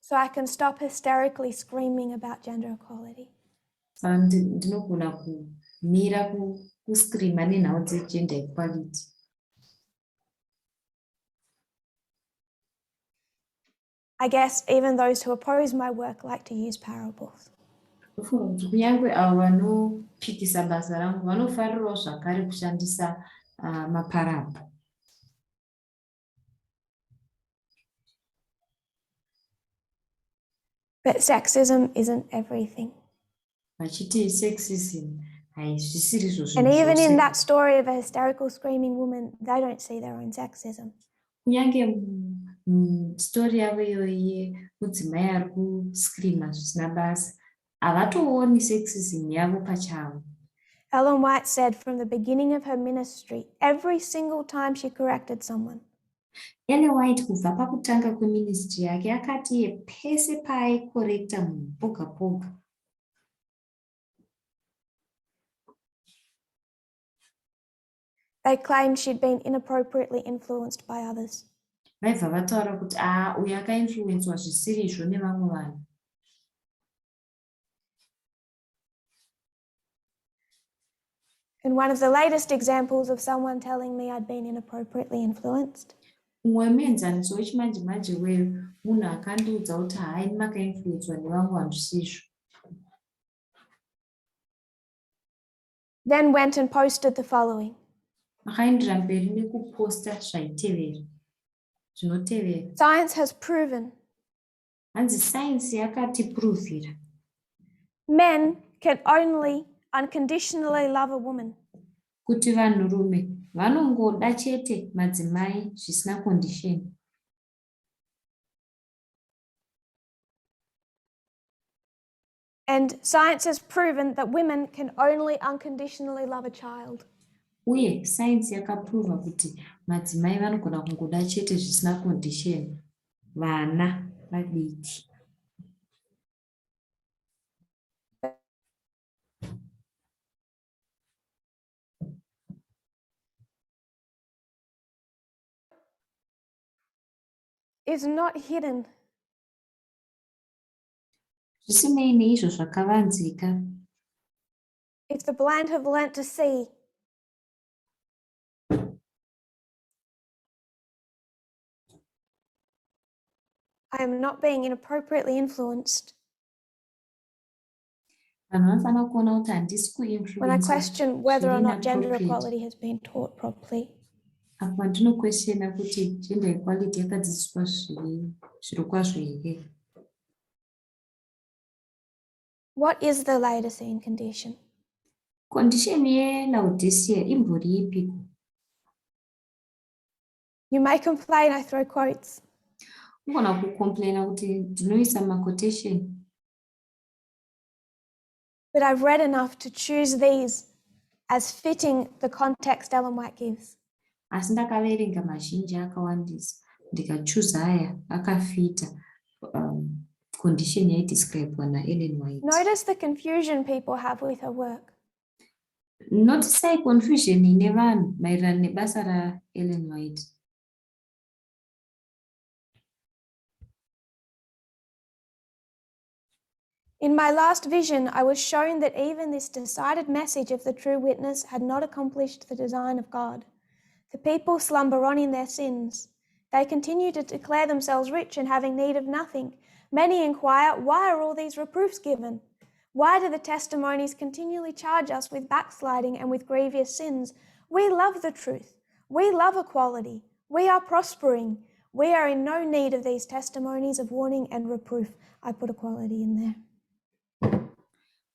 So I can stop hysterically screaming about gender equality. Ndinogona kumira kuscreama nenhau dzegender equality. I guess even those who oppose my work like to use parables. Kunyange avo vanopikisa basa rangu vanofarirawo zvakare kushandisa maparabha. But sexism isn't everything. Vachiti sexism haizvisiri And even in that story of a hysterical screaming woman, they don't see their own sexism. Kunyange story yavo iyoyi mudzimai ari kuscreama zvisina basa havatooni sexism yavo pachavo. Ellen White said from the beginning of her ministry, every single time she corrected someone, Ellen White kubva pakutanga kweministry yake akati pese paaikorrekta munhu poga poga they claimed she'd been inappropriately influenced by others. vaibva vataura kuti uyu akainfluenswa zvisiri izvo nevamwe vanhu. And one of the latest examples of someone telling me I'd been inappropriately influenced Umwe wemenzaniso wechimanje manje wemunhu akandiudza kuti hayi makainfluenswa nevamwe vanhu zvisizvo. then went and posted the following. Akaendera mberi nekuposta zvaitevera zvinotevera. Science has proven Hanzi sainzi yakatipuruvhira men can only unconditionally love a woman kuti vanhurume vanongoda chete madzimai zvisina condition. and science has proven that women can only unconditionally love a child. Uye sainzi yakapruva kuti madzimai vanogona kungoda chete zvisina condition vana vadiki. Is not hidden. Zvisinei neizvo zvakavanzika. If the blind have learnt to see, I am not being inappropriately influenced. Vanhu vanofanira kuona kuti handisi When I question whether or not gender inappropriate. equality has been taught properly. Apa ndinokweshena kuti gender equality yakadzidziswa zviro kwazvo here. What is the Laodicean condition? Condition yeLaodicea imbori ipi? You may complain I throw quotes. Unogona kucomplaina kuti ndinoisa maquotation. But I've read enough to choose these as fitting the context Ellen White gives. Asi ndakaverenga mazhinji akawandisa ndikachuza aya akafita condition yaidescribwa naEllen White. Notice the confusion people have with her work. Notisai confusion ine vanhu maererano nebasa raEllen White. In my last vision, I was shown that even this decided message of the true witness had not accomplished the design of God. The people slumber on in their sins. They continue to declare themselves rich and having need of nothing. Many inquire, why are all these reproofs given? Why do the testimonies continually charge us with backsliding and with grievous sins? We love the truth. We love equality. We are prospering. We are in no need of these testimonies of warning and reproof. I put equality in there.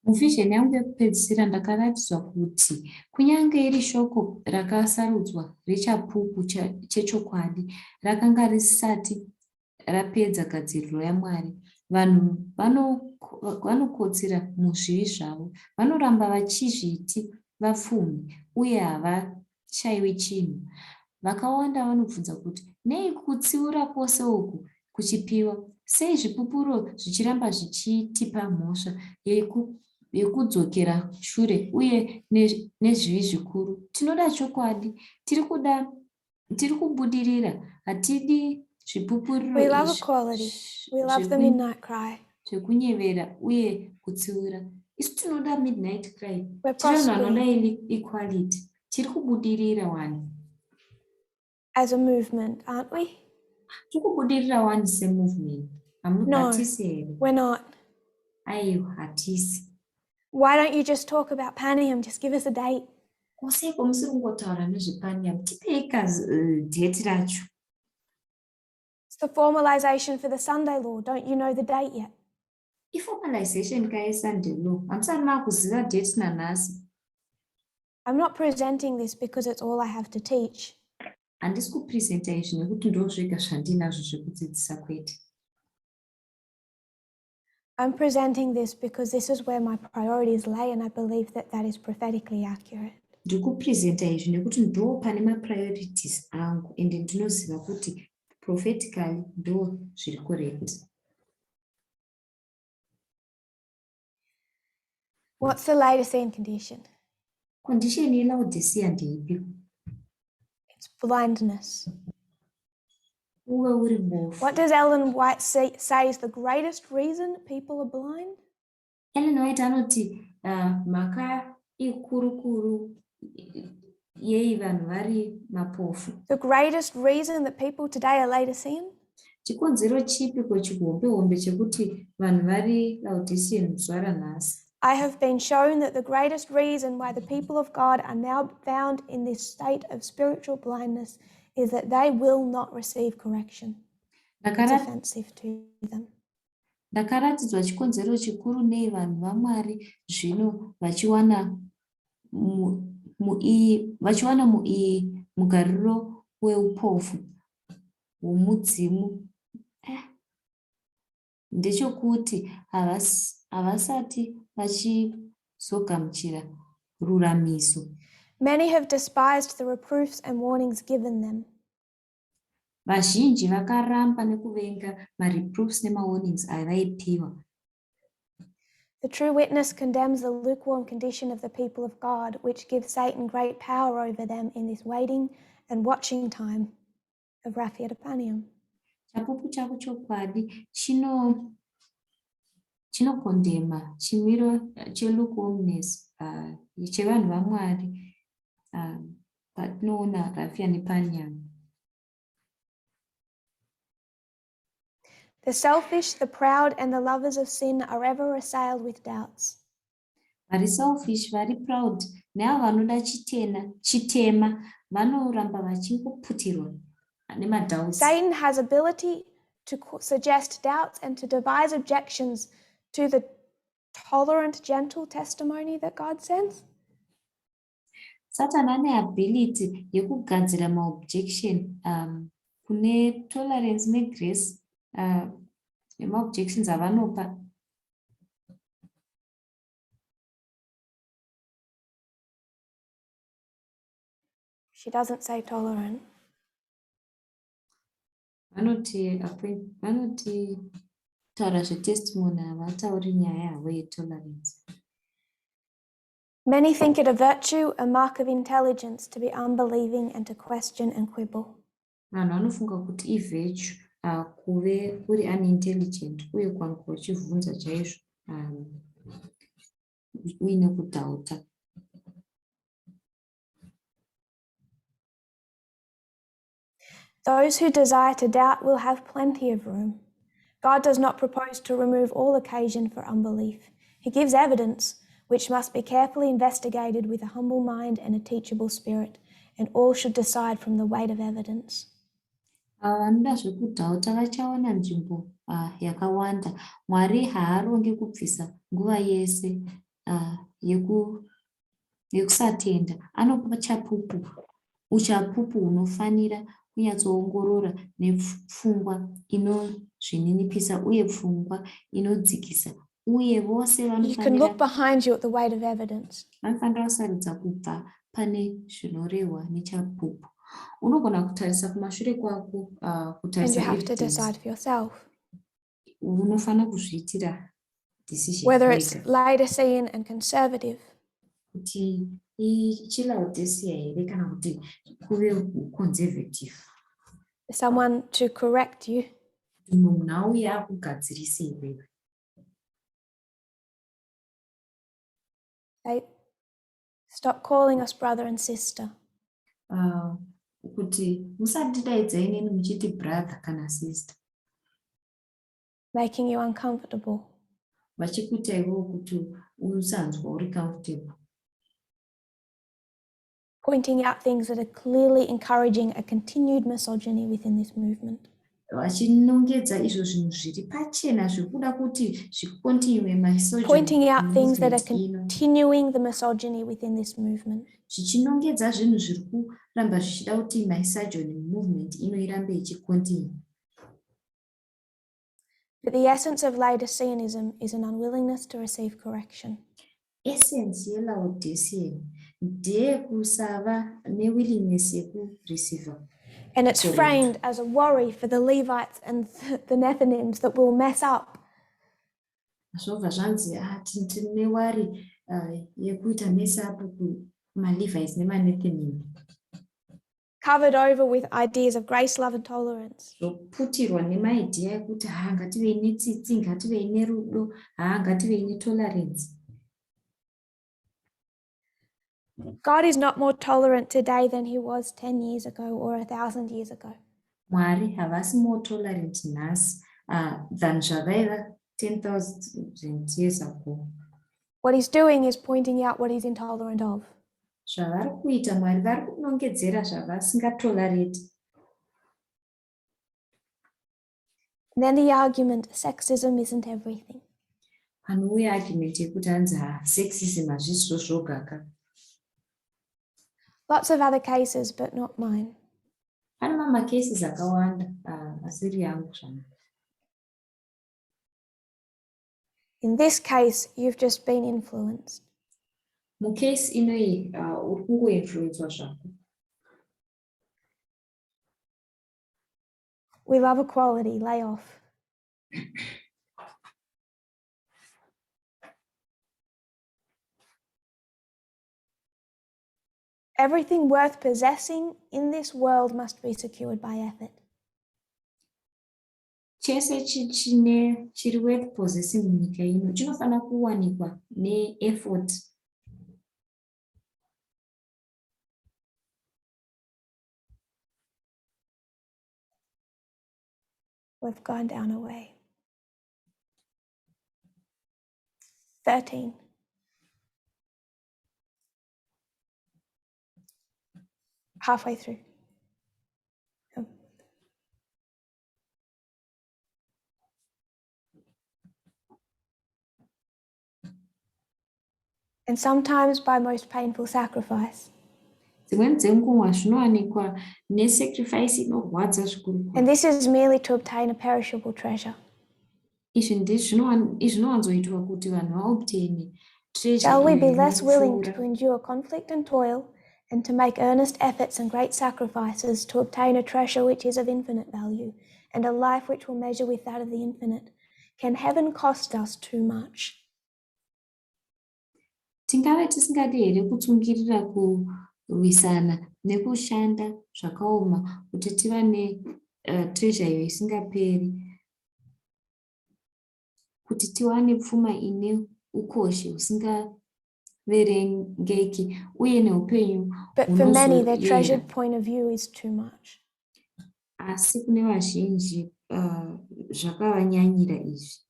Muvision yangu yekupedzisira ndakaratidzwa kuti kunyange iri shoko rakasarudzwa rechapupu chechokwadi rakanga risati rapedza gadziriro yaMwari, vanhu vanokotsera muzvivi zvavo, vanoramba vachizviti vapfumi uye havashayiwi chinhu. Vakawanda vanobvunza kuti nei kutsiura kwose uku kuchipiwa, sei zvipupuro zvichiramba zvichitipa mhosva yekudzokera shure uye nezvivi zvikuru. Tinoda chokwadi, tiri kubudirira, hatidi zvipupuriro We love equality. We love the midnight cry. zvekunyevera uye kutsiura. Isu tinoda midnight cry, We're tiri vanhu vanoda prospering equality, tiri kubudirira wani. as a movement, aren't we? Tiri kubudirira wani semovement. No, Hatisi here. we're not. Aiyo, hatisi. Why don't you just talk about Panem? Just give us a date. Kuseko musiri kungotaura nezvePanem, tipei date racho. It's the formalization for the Sunday law. Don't you know the date yet? Iformalization kayeSunday law, hamusati makuziva date nanhasi. I'm not presenting this because it's all I have to teach. Handisi kupresenta izvi nekuti ndozvega zvandinazvo zvekudzidzisa kwete. I'm presenting this because this is where my priorities lay, and I believe that that is prophetically accurate. Ndiri kupresenta izvi nekuti ndo pane mapriorities angu ende ndinoziva kuti prophetically ndo zviri correct. What's the Laodicean condition? Condition yeLaodicea ndeipi? It's blindness. Uve uri bofu. What does Ellen White say is the greatest reason people are blind? Ellen White anoti mhaka ikurukuru yei vanhu vari mapofu. The greatest reason that people today are Laodicean? Chikonzero chipiko chihombe chekuti vanhu vari Laodicean zuva ranhasi? I have been shown that the greatest reason why the people of God are now found in this state of spiritual blindness is that they will not receive correction. It's offensive to them. Ndakaratidzwa chikonzero chikuru nei vanhu vaMwari zvino vachiwana mugariro weupofu hwomudzimu. Ndechekuti havasati vachizogamuchira ruramiso. Many have despised the reproofs and warnings given them. Vazhinji vakaramba nekuvenga mareproofs nemawarnings avaipiwa. The true witness condemns the lukewarm condition of the people of God, which gives Satan great power over them in this waiting and watching time of Raphia to Panium. Chapupu chavo chokwadi chinokondema chimiro chelukewarmness chevanhu vaMwari patinoona Raphia nePanium. The selfish, the proud, and the lovers of sin are ever assailed with doubts. Vari selfish, vari proud, neavo vanoda chitema vanoramba vachingoputirwa nemadoubts. Satan has ability to suggest doubts and to devise objections to the tolerant, gentle testimony that God sends. Satan ane ability yekugadzira maobjection kune tolerance negrace nemaobjections avanopa. She doesn't say tolerant. Vanoti taura zvetestimony havatauri nyaya yavo yetolerance. Many think it a virtue, a mark of intelligence, to be unbelieving and to question and quibble. Vanhu vanofunga kuti ivirtue kuve uri unintelligent uye kwanuka uchivhunza chaizvo uine kudhauta. Those who desire to doubt will have plenty of room. God does not propose to remove all occasion for unbelief. He gives evidence, which must be carefully investigated with a humble mind and a teachable spirit, and all should decide from the weight of evidence. Vanoda zvekudhauta vachawana nzvimbo yakawanda. Mwari haaronge kubvisa nguva yese yekusatenda. Anopa uchapupu hunofanira kunyatsoongorora nepfungwa inozvininipisa uye pfungwa inodzikisa. Uye vose You can look behind you at the weight of evidence. vanofanira kusarudza kubva pane zvinorehwa nechapupu. Unogona kutarisa kumashure kwako And you have to decide for yourself. Unofanira kuzviitira decision. Whether it's Laodicean and conservative. Kuti ichilaodicea here kana kuti kuve conservative. Someone to correct you. Munhu auye akugadzirise iwewe. Stop calling us brother and sister. Kuti musatidaidzai neni muchiti brother kana sister. Making you uncomfortable. Vachikuita iwewe kuti usanzwa uri comfortable. Pointing out things that are clearly encouraging a continued misogyny within this movement. Vachinongedza izvo zvinhu zviri pachena zvekuda kuti zvikontinue misogyny. Pointing out things that are continuing the misogyny within this movement. Zvichinongedza zvinhu zviri kuramba zvichida kuti misogyny movement irambe ichikontinue. But the essence of Laodiceanism is an unwillingness to receive correction. Essence yeLaodicea ndeye kusava newillingness yekureceive. And it's framed as a worry for the Levites and the Nethinims that will mess up. Zvobva zvanzi tine wari yekuita mess up kumaLevites nemanethinim. Covered over with ideas of grace, love and tolerance. Zvoputirwa nemaidea ekuti ngative netsitsi, ngative nerudo, ngative netolerance. God is not more tolerant today than he was 10 years ago or 1,000 years ago. Mwari havasi more tolerant nhasi than zvavaiva 10,000 years ago. What he's doing is pointing out what he's intolerant of. Zvavari kuita Mwari vari kunongedzera zvavasingatorereti. Then the argument, sexism isn't everything. Panouya argument yekuti hanzi sexism hazvisi zvogaka. Lots of other cases, but not mine. Pane mama cases akawanda asiri yangu zvana. In this case, you've just been influenced. Mukesi inoyi uri kungoinfluencwa zvako. We love equality, lay off. Everything worth possessing in this world must be secured by effort. Chese chiri worth possessing munyika ino chinofanira kuwanikwa neeffort. We've gone down a way. 13. Halfway through. And sometimes by most painful sacrifice. Dzimweni dzenguva zvinowanikwa nesacrifice inorwadza zvikuru. And this is merely to obtain a perishable treasure. Izvi zvinowanzoitwa kuti vanhu vaobtene treasure. Shall we be less willing to endure conflict and toil and to make earnest efforts and great sacrifices to obtain a treasure which is of infinite value and a life which will measure with that of the infinite? Can heaven cost us too much? Tingave tisingadi here kutsungirira kurwisana nekushanda zvakaoma kuti tiva treasure iyo isingaperi, kuti tiwane pfuma ine ukoshe husingaverengeki uye neupenyu But for many, their hunozoyera. treasured point of view is too much. Asi kune vazhinji zvakavanyanyira izvi.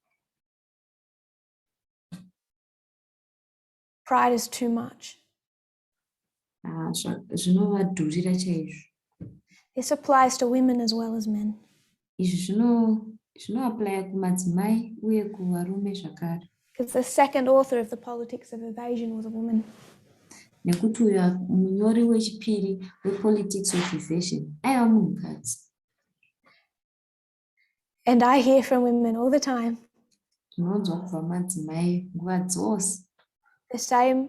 Pride is too much. Zvinovadhurira chaizvo. This applies to women as well as men. Izvi zvinoaplaya kumadzimai uye kuvarume zvakare. Because the second author of the Politics of Evasion was a woman. Nekuti uyo munyori wechipiri wePolitics of Evasion aiva munhukadzi. And I hear from women all the time Tinonzwa kubva madzimai nguva dzose the same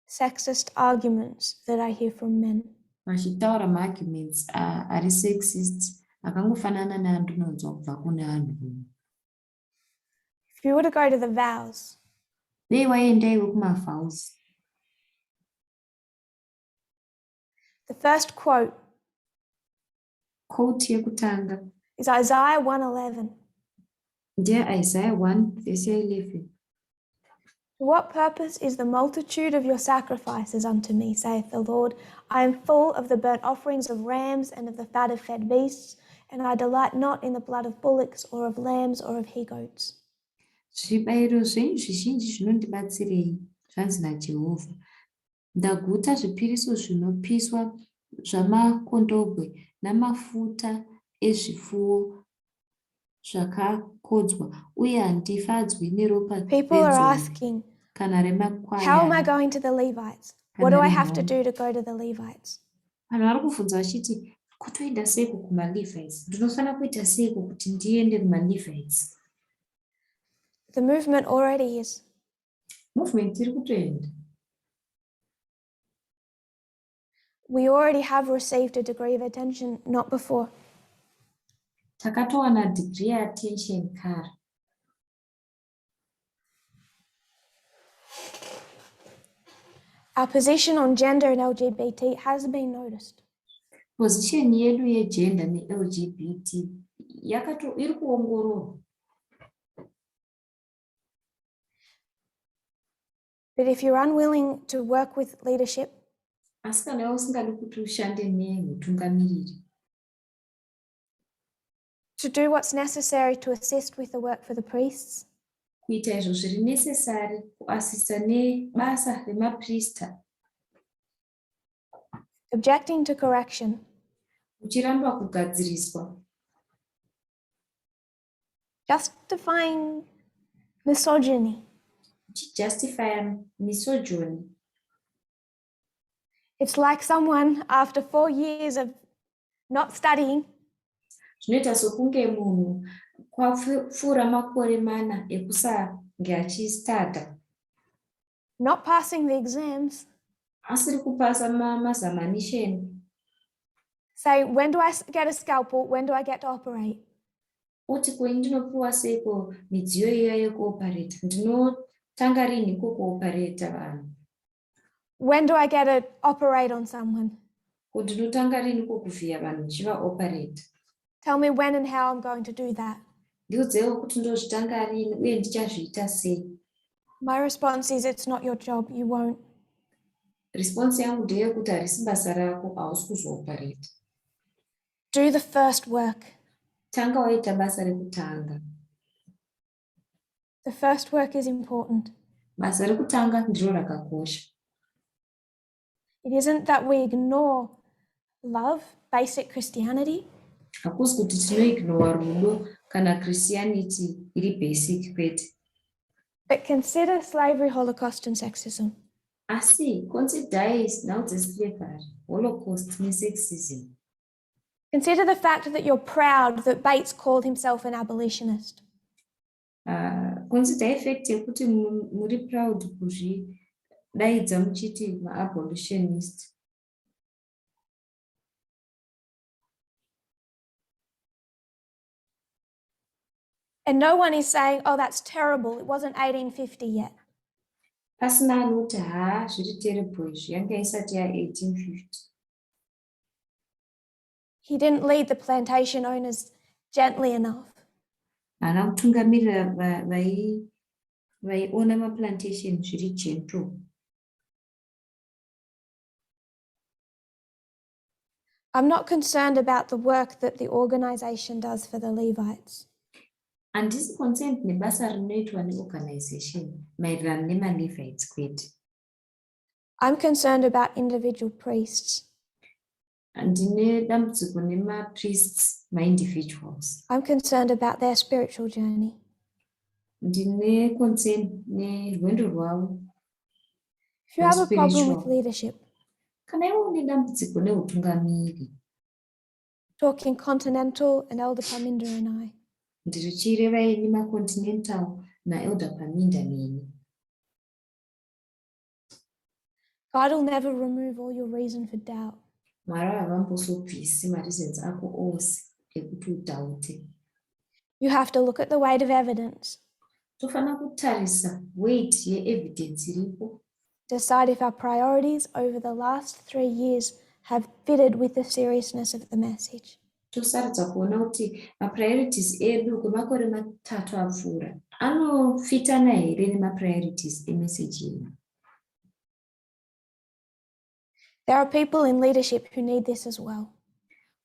sexist arguments that I hear from men. vachitaura maarguments ari sexist akangofanana neandinonzwa kubva kune anhurume. If you were to go to the vows, dei waendaiwo kumavhows, the first quote yekutanga is Isaiah 1:11. ndeIsaiah 1:11. To what purpose is the multitude of your sacrifices unto me, saith the Lord? I am full of the burnt offerings of rams and of the fat of fed beasts, and I delight not in the blood of bullocks or of lambs or of he-goats. Zvibayiro zvenyu zvizhinji zvinondibatsirei, zvanzi naJehovha. Ndaguta zvipiriso zvinopiswa zvamakondobwe namafuta ezvipfuwo zvakakodzwa, uye handifadzwi neropa People are renzou asking, kana how am I remakwayana. going to the Levites? What do I have to do to go to the Levites? Vanhu vari kubvunza vachiti, kutoenda seiko kumaLevites? Ndinofanira kuita seiko kuti ndiende kumaLevites? The movement already is. Movement iri kutoenda. We already have received a degree of attention, not before. Takatowana degree yeattention kare. Our position on gender and LGBT has been noticed. Position yedu yegender neLGBT iri kuongororwa. But if you're unwilling to work with leadership, Asi kana usingadi kuti ushande neutungamiriri, to do what's necessary to assist with the work for the priests, kuita izvo zviri necessary kuasista nebasa remaprista, objecting to correction, uchiramba kugadziriswa, justifying misogyny, uchijustifya misogyny. it's like someone after 4 years of not studying Zvinoita sokunge munhu kwapfuura makore 4 ekusange achistada, not passing the exams, asiri kupasa mazamanisheni, say, when do I get a scalpel? When do I get to operate? oti kweni ndinopiwa seiko midziyo iya yekuoparata, ndinotanga rini kuoparata vanhu, When do I get to operate on someone? kuti ndinotanga rini kukuvhiya vanhu ndichivaoparata. Tell me when and how I'm going to do that. Ndiudzewo kuti ndozvitanga rini uye ndichazviita sei. My response is, it's not your job, you won't. Response yangu ndeyekuti harisi basa rako, hausi kuzooparata. Do the first work. Tanga waita basa rekutanga. The first work is important. Basa rekutanga ndiro rakakosha. It isn't that we ignore love, basic Christianity. Hakusi kuti tinoignore rudo kana Christianity iri basic kwete. But consider slavery, Holocaust, and sexism. Asi considerai nhau dzeslavery, Holocaust nesexism. Consider the fact that you're proud that Bates called himself an abolitionist. Consider effect yekuti muri proud kuzvidaidza muchiti ma-abolitionist. And no one is saying, oh, that's terrible. It wasn't 1850 yet. Pasina anoti zviri terrible izvi yanga isati ya1850. He didn't lead the plantation owners gently enough. Haana kutungamirira vaiona maplantation zviri gentle. I'm not concerned about the work that the organization does for the Levites. Handisi concerned nebasa rinoitwa neorganization maererano nemaLevites kwete. I'm concerned about individual priests. Handine dambudziko nemapriests maindividuals. I'm concerned about their spiritual journey. Ndine concern nerwendo rwavo. If you have a problem with leadership, Kana iwe une dambudziko neutungamiri, talking Continental and Elder Paminda and I, ndiri chireva ini maContinental naElder Paminda neni. God will never remove all your reason for doubt. Mwari havambozobvisi mareasons ako ose ekuti udhaute. You have to look at the weight of evidence. Tofana kutarisa weight yeevidence iripo. Decide if our priorities over the last 3 years have fitted with the seriousness of the message. Tosaridza kuona kuti mapriorities edu kwemakore 3 apfuura anofitana here nemapriorities emessage iyi. There are people in leadership who need this as well.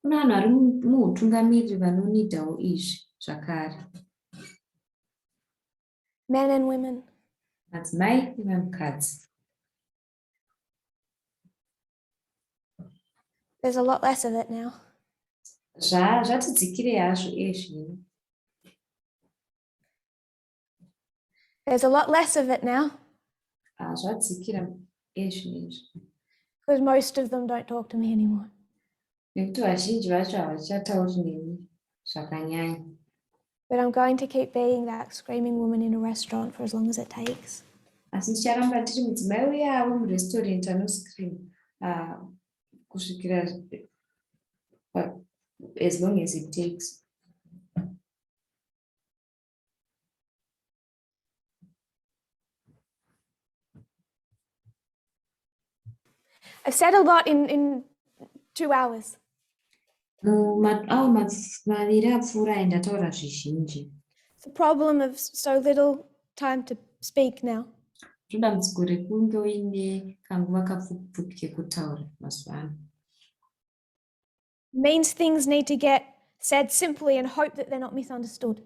Kuna vanhu vari muutungamiriri vanonidawo izvi zvakare. Men and women. Madzimai nevanhukadzi. There's a lot less of it now. Zvatidzikire hazvo ezvino. There's a lot less of it now. Zvadzikira ezvino. Because most of them don't talk to me anymore. Nekuti vazhinji vacho havachatauri neni zvakanyanya. But I'm going to keep being that screaming woman in a restaurant for as long as it takes. Asi ndicharamba ndiri mudzimai uyavo murestaurant anoscream kusvikira as long as it takes. I've said a lot in 2 hours. Maviri apfuura ndataura zvizhinji. It's the problem of so little time to speak now. Dambudziko rekunge uine kanguva kapfupi kekutaura mazuva ano. Means things need to get said simply and hope that they're not misunderstood.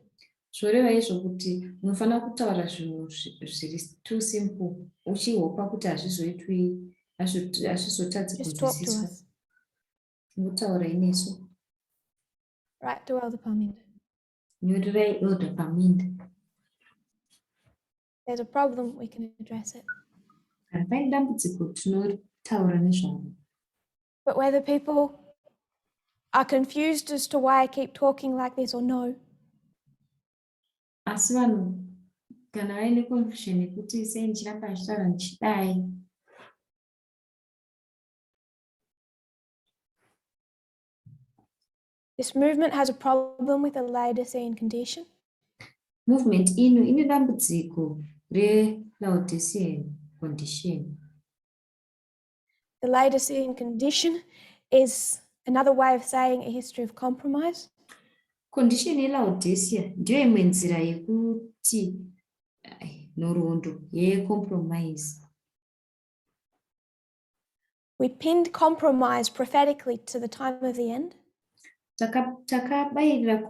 Zvoreva izvo kuti unofanira kutaura zvinhu zviri too simple uchihopa kuti hazvizotadzi kunzwisiswa. Ngotaurai nesu. Right to Elder Paminda. Nyorerai Elder Paminda. There's a problem, we can address it. Kana paine dambudziko tinotaura nezvaro. But whether people are confused as to why I keep talking like this or no, Asi vanhu kana vaine confusion yekuti sei ndichiramba ndichitaura ndichidai. this movement has a problem with the Laodicean condition. Movement ino ine dambudziko reLaodicean condition. The Laodicean condition is another way of saying a history of compromise. Condition yeLaodicea ndiyo imwe nzira yekuti nhoroondo yecompromise. We pinned compromise prophetically to the time of the end. Tabayirira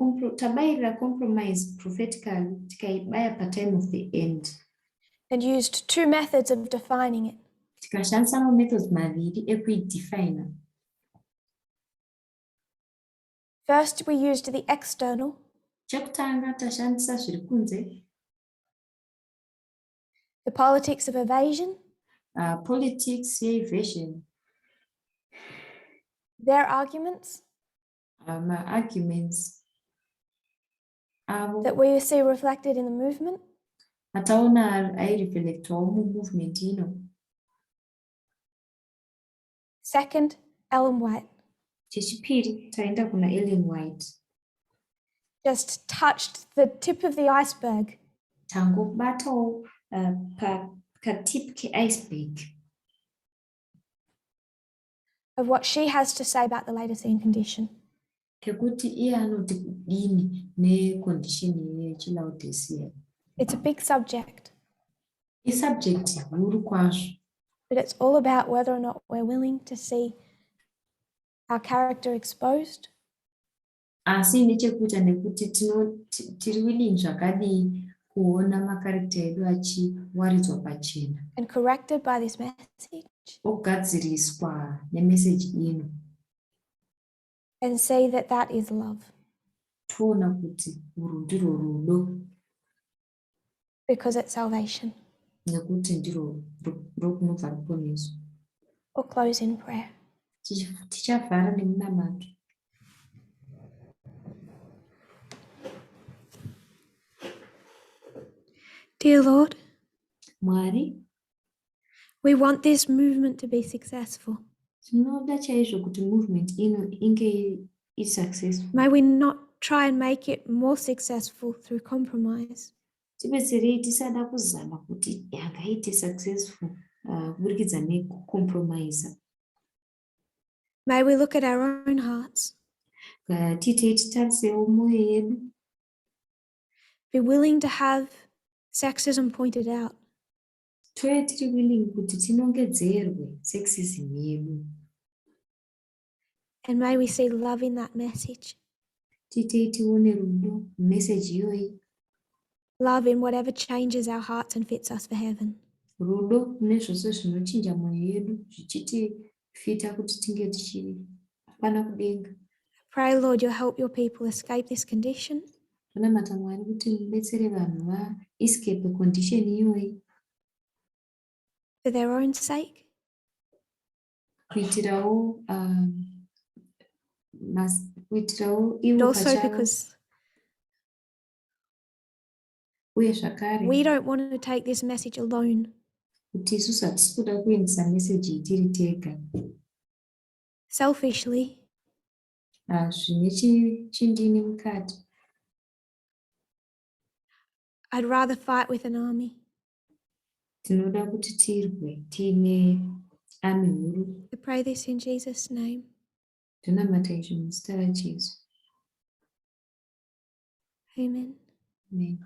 compromise prophetically tikaibaya patime of the end. And used 2 methods of defining it. Tikashandisa mamethods maviri ekuidefina. First, we used the external. Chekutanga tashandisa zviri kunze. The politics of evasion. Politics yeevasion. Their arguments. Arguments that we see reflected in the movement. Ataona aireflectwawo mumovement ino. Second, Ellen White. Chechipiri taenda kuna Ellen White. just touched the tip of the iceberg. Tangobatawo pakatipi keiceberg Of what she has to say about the Laodicean condition. kekuti iye anoti kudini nekondisheni yechilaodicea. It's a big subject, Isubject huru kwazvo, but it's all about whether or not we're willing to see our character exposed, asi nechekuita nekuti tiri willing zvakadii kuona makarekta edu achiwaridzwa pachena and corrected by this message, ogadziriswa nemeseji ino, and see that that is love, toona kuti urwu ndirwo rudo because it's salvation. nekuti ndirwo kunobva ruponeso. We'll close in prayer. Tichavhara nemunamato. Dear Lord, Mwari, we want this movement to be successful. tinoda chaizvo kuti movement ino inge successful. May we not try and make it more successful through compromise. Tipetserei tisada kuzama kuti yakaite successful kuburikidza nekucompromise. May we look at our own hearts, Titei titarisewo mwoyo yedu, be willing to have sexism pointed out, tive tiri willing kuti tinongedzerwe sexism yedu. and may we see love in that message, Titei tione rudo message iyoyi, love in whatever changes our hearts and fits us for heaven. rudo nezvose zvinochinja mwoyo yedu zvichitifita kuti tinge tichikwana kudenga. Pray, Lord, you'll help your people escape this condition, Tonamata Mwari kuti mubetsere vanhu vaescape condition iyoyi for their own sake, kuitirawo and ivo also pachavo, because uye zvakare we don't want to take this message alone. kuti isusu hatisi kuda kuendesa meseji iyi tiri tega, Selfishly, zvine chindini mukati. I'd rather fight with an army. Tinoda kuti tirwe tiine army huru. I pray this in Jesus' name. Tonamata izvi muzita raJesu. Amen. Amen.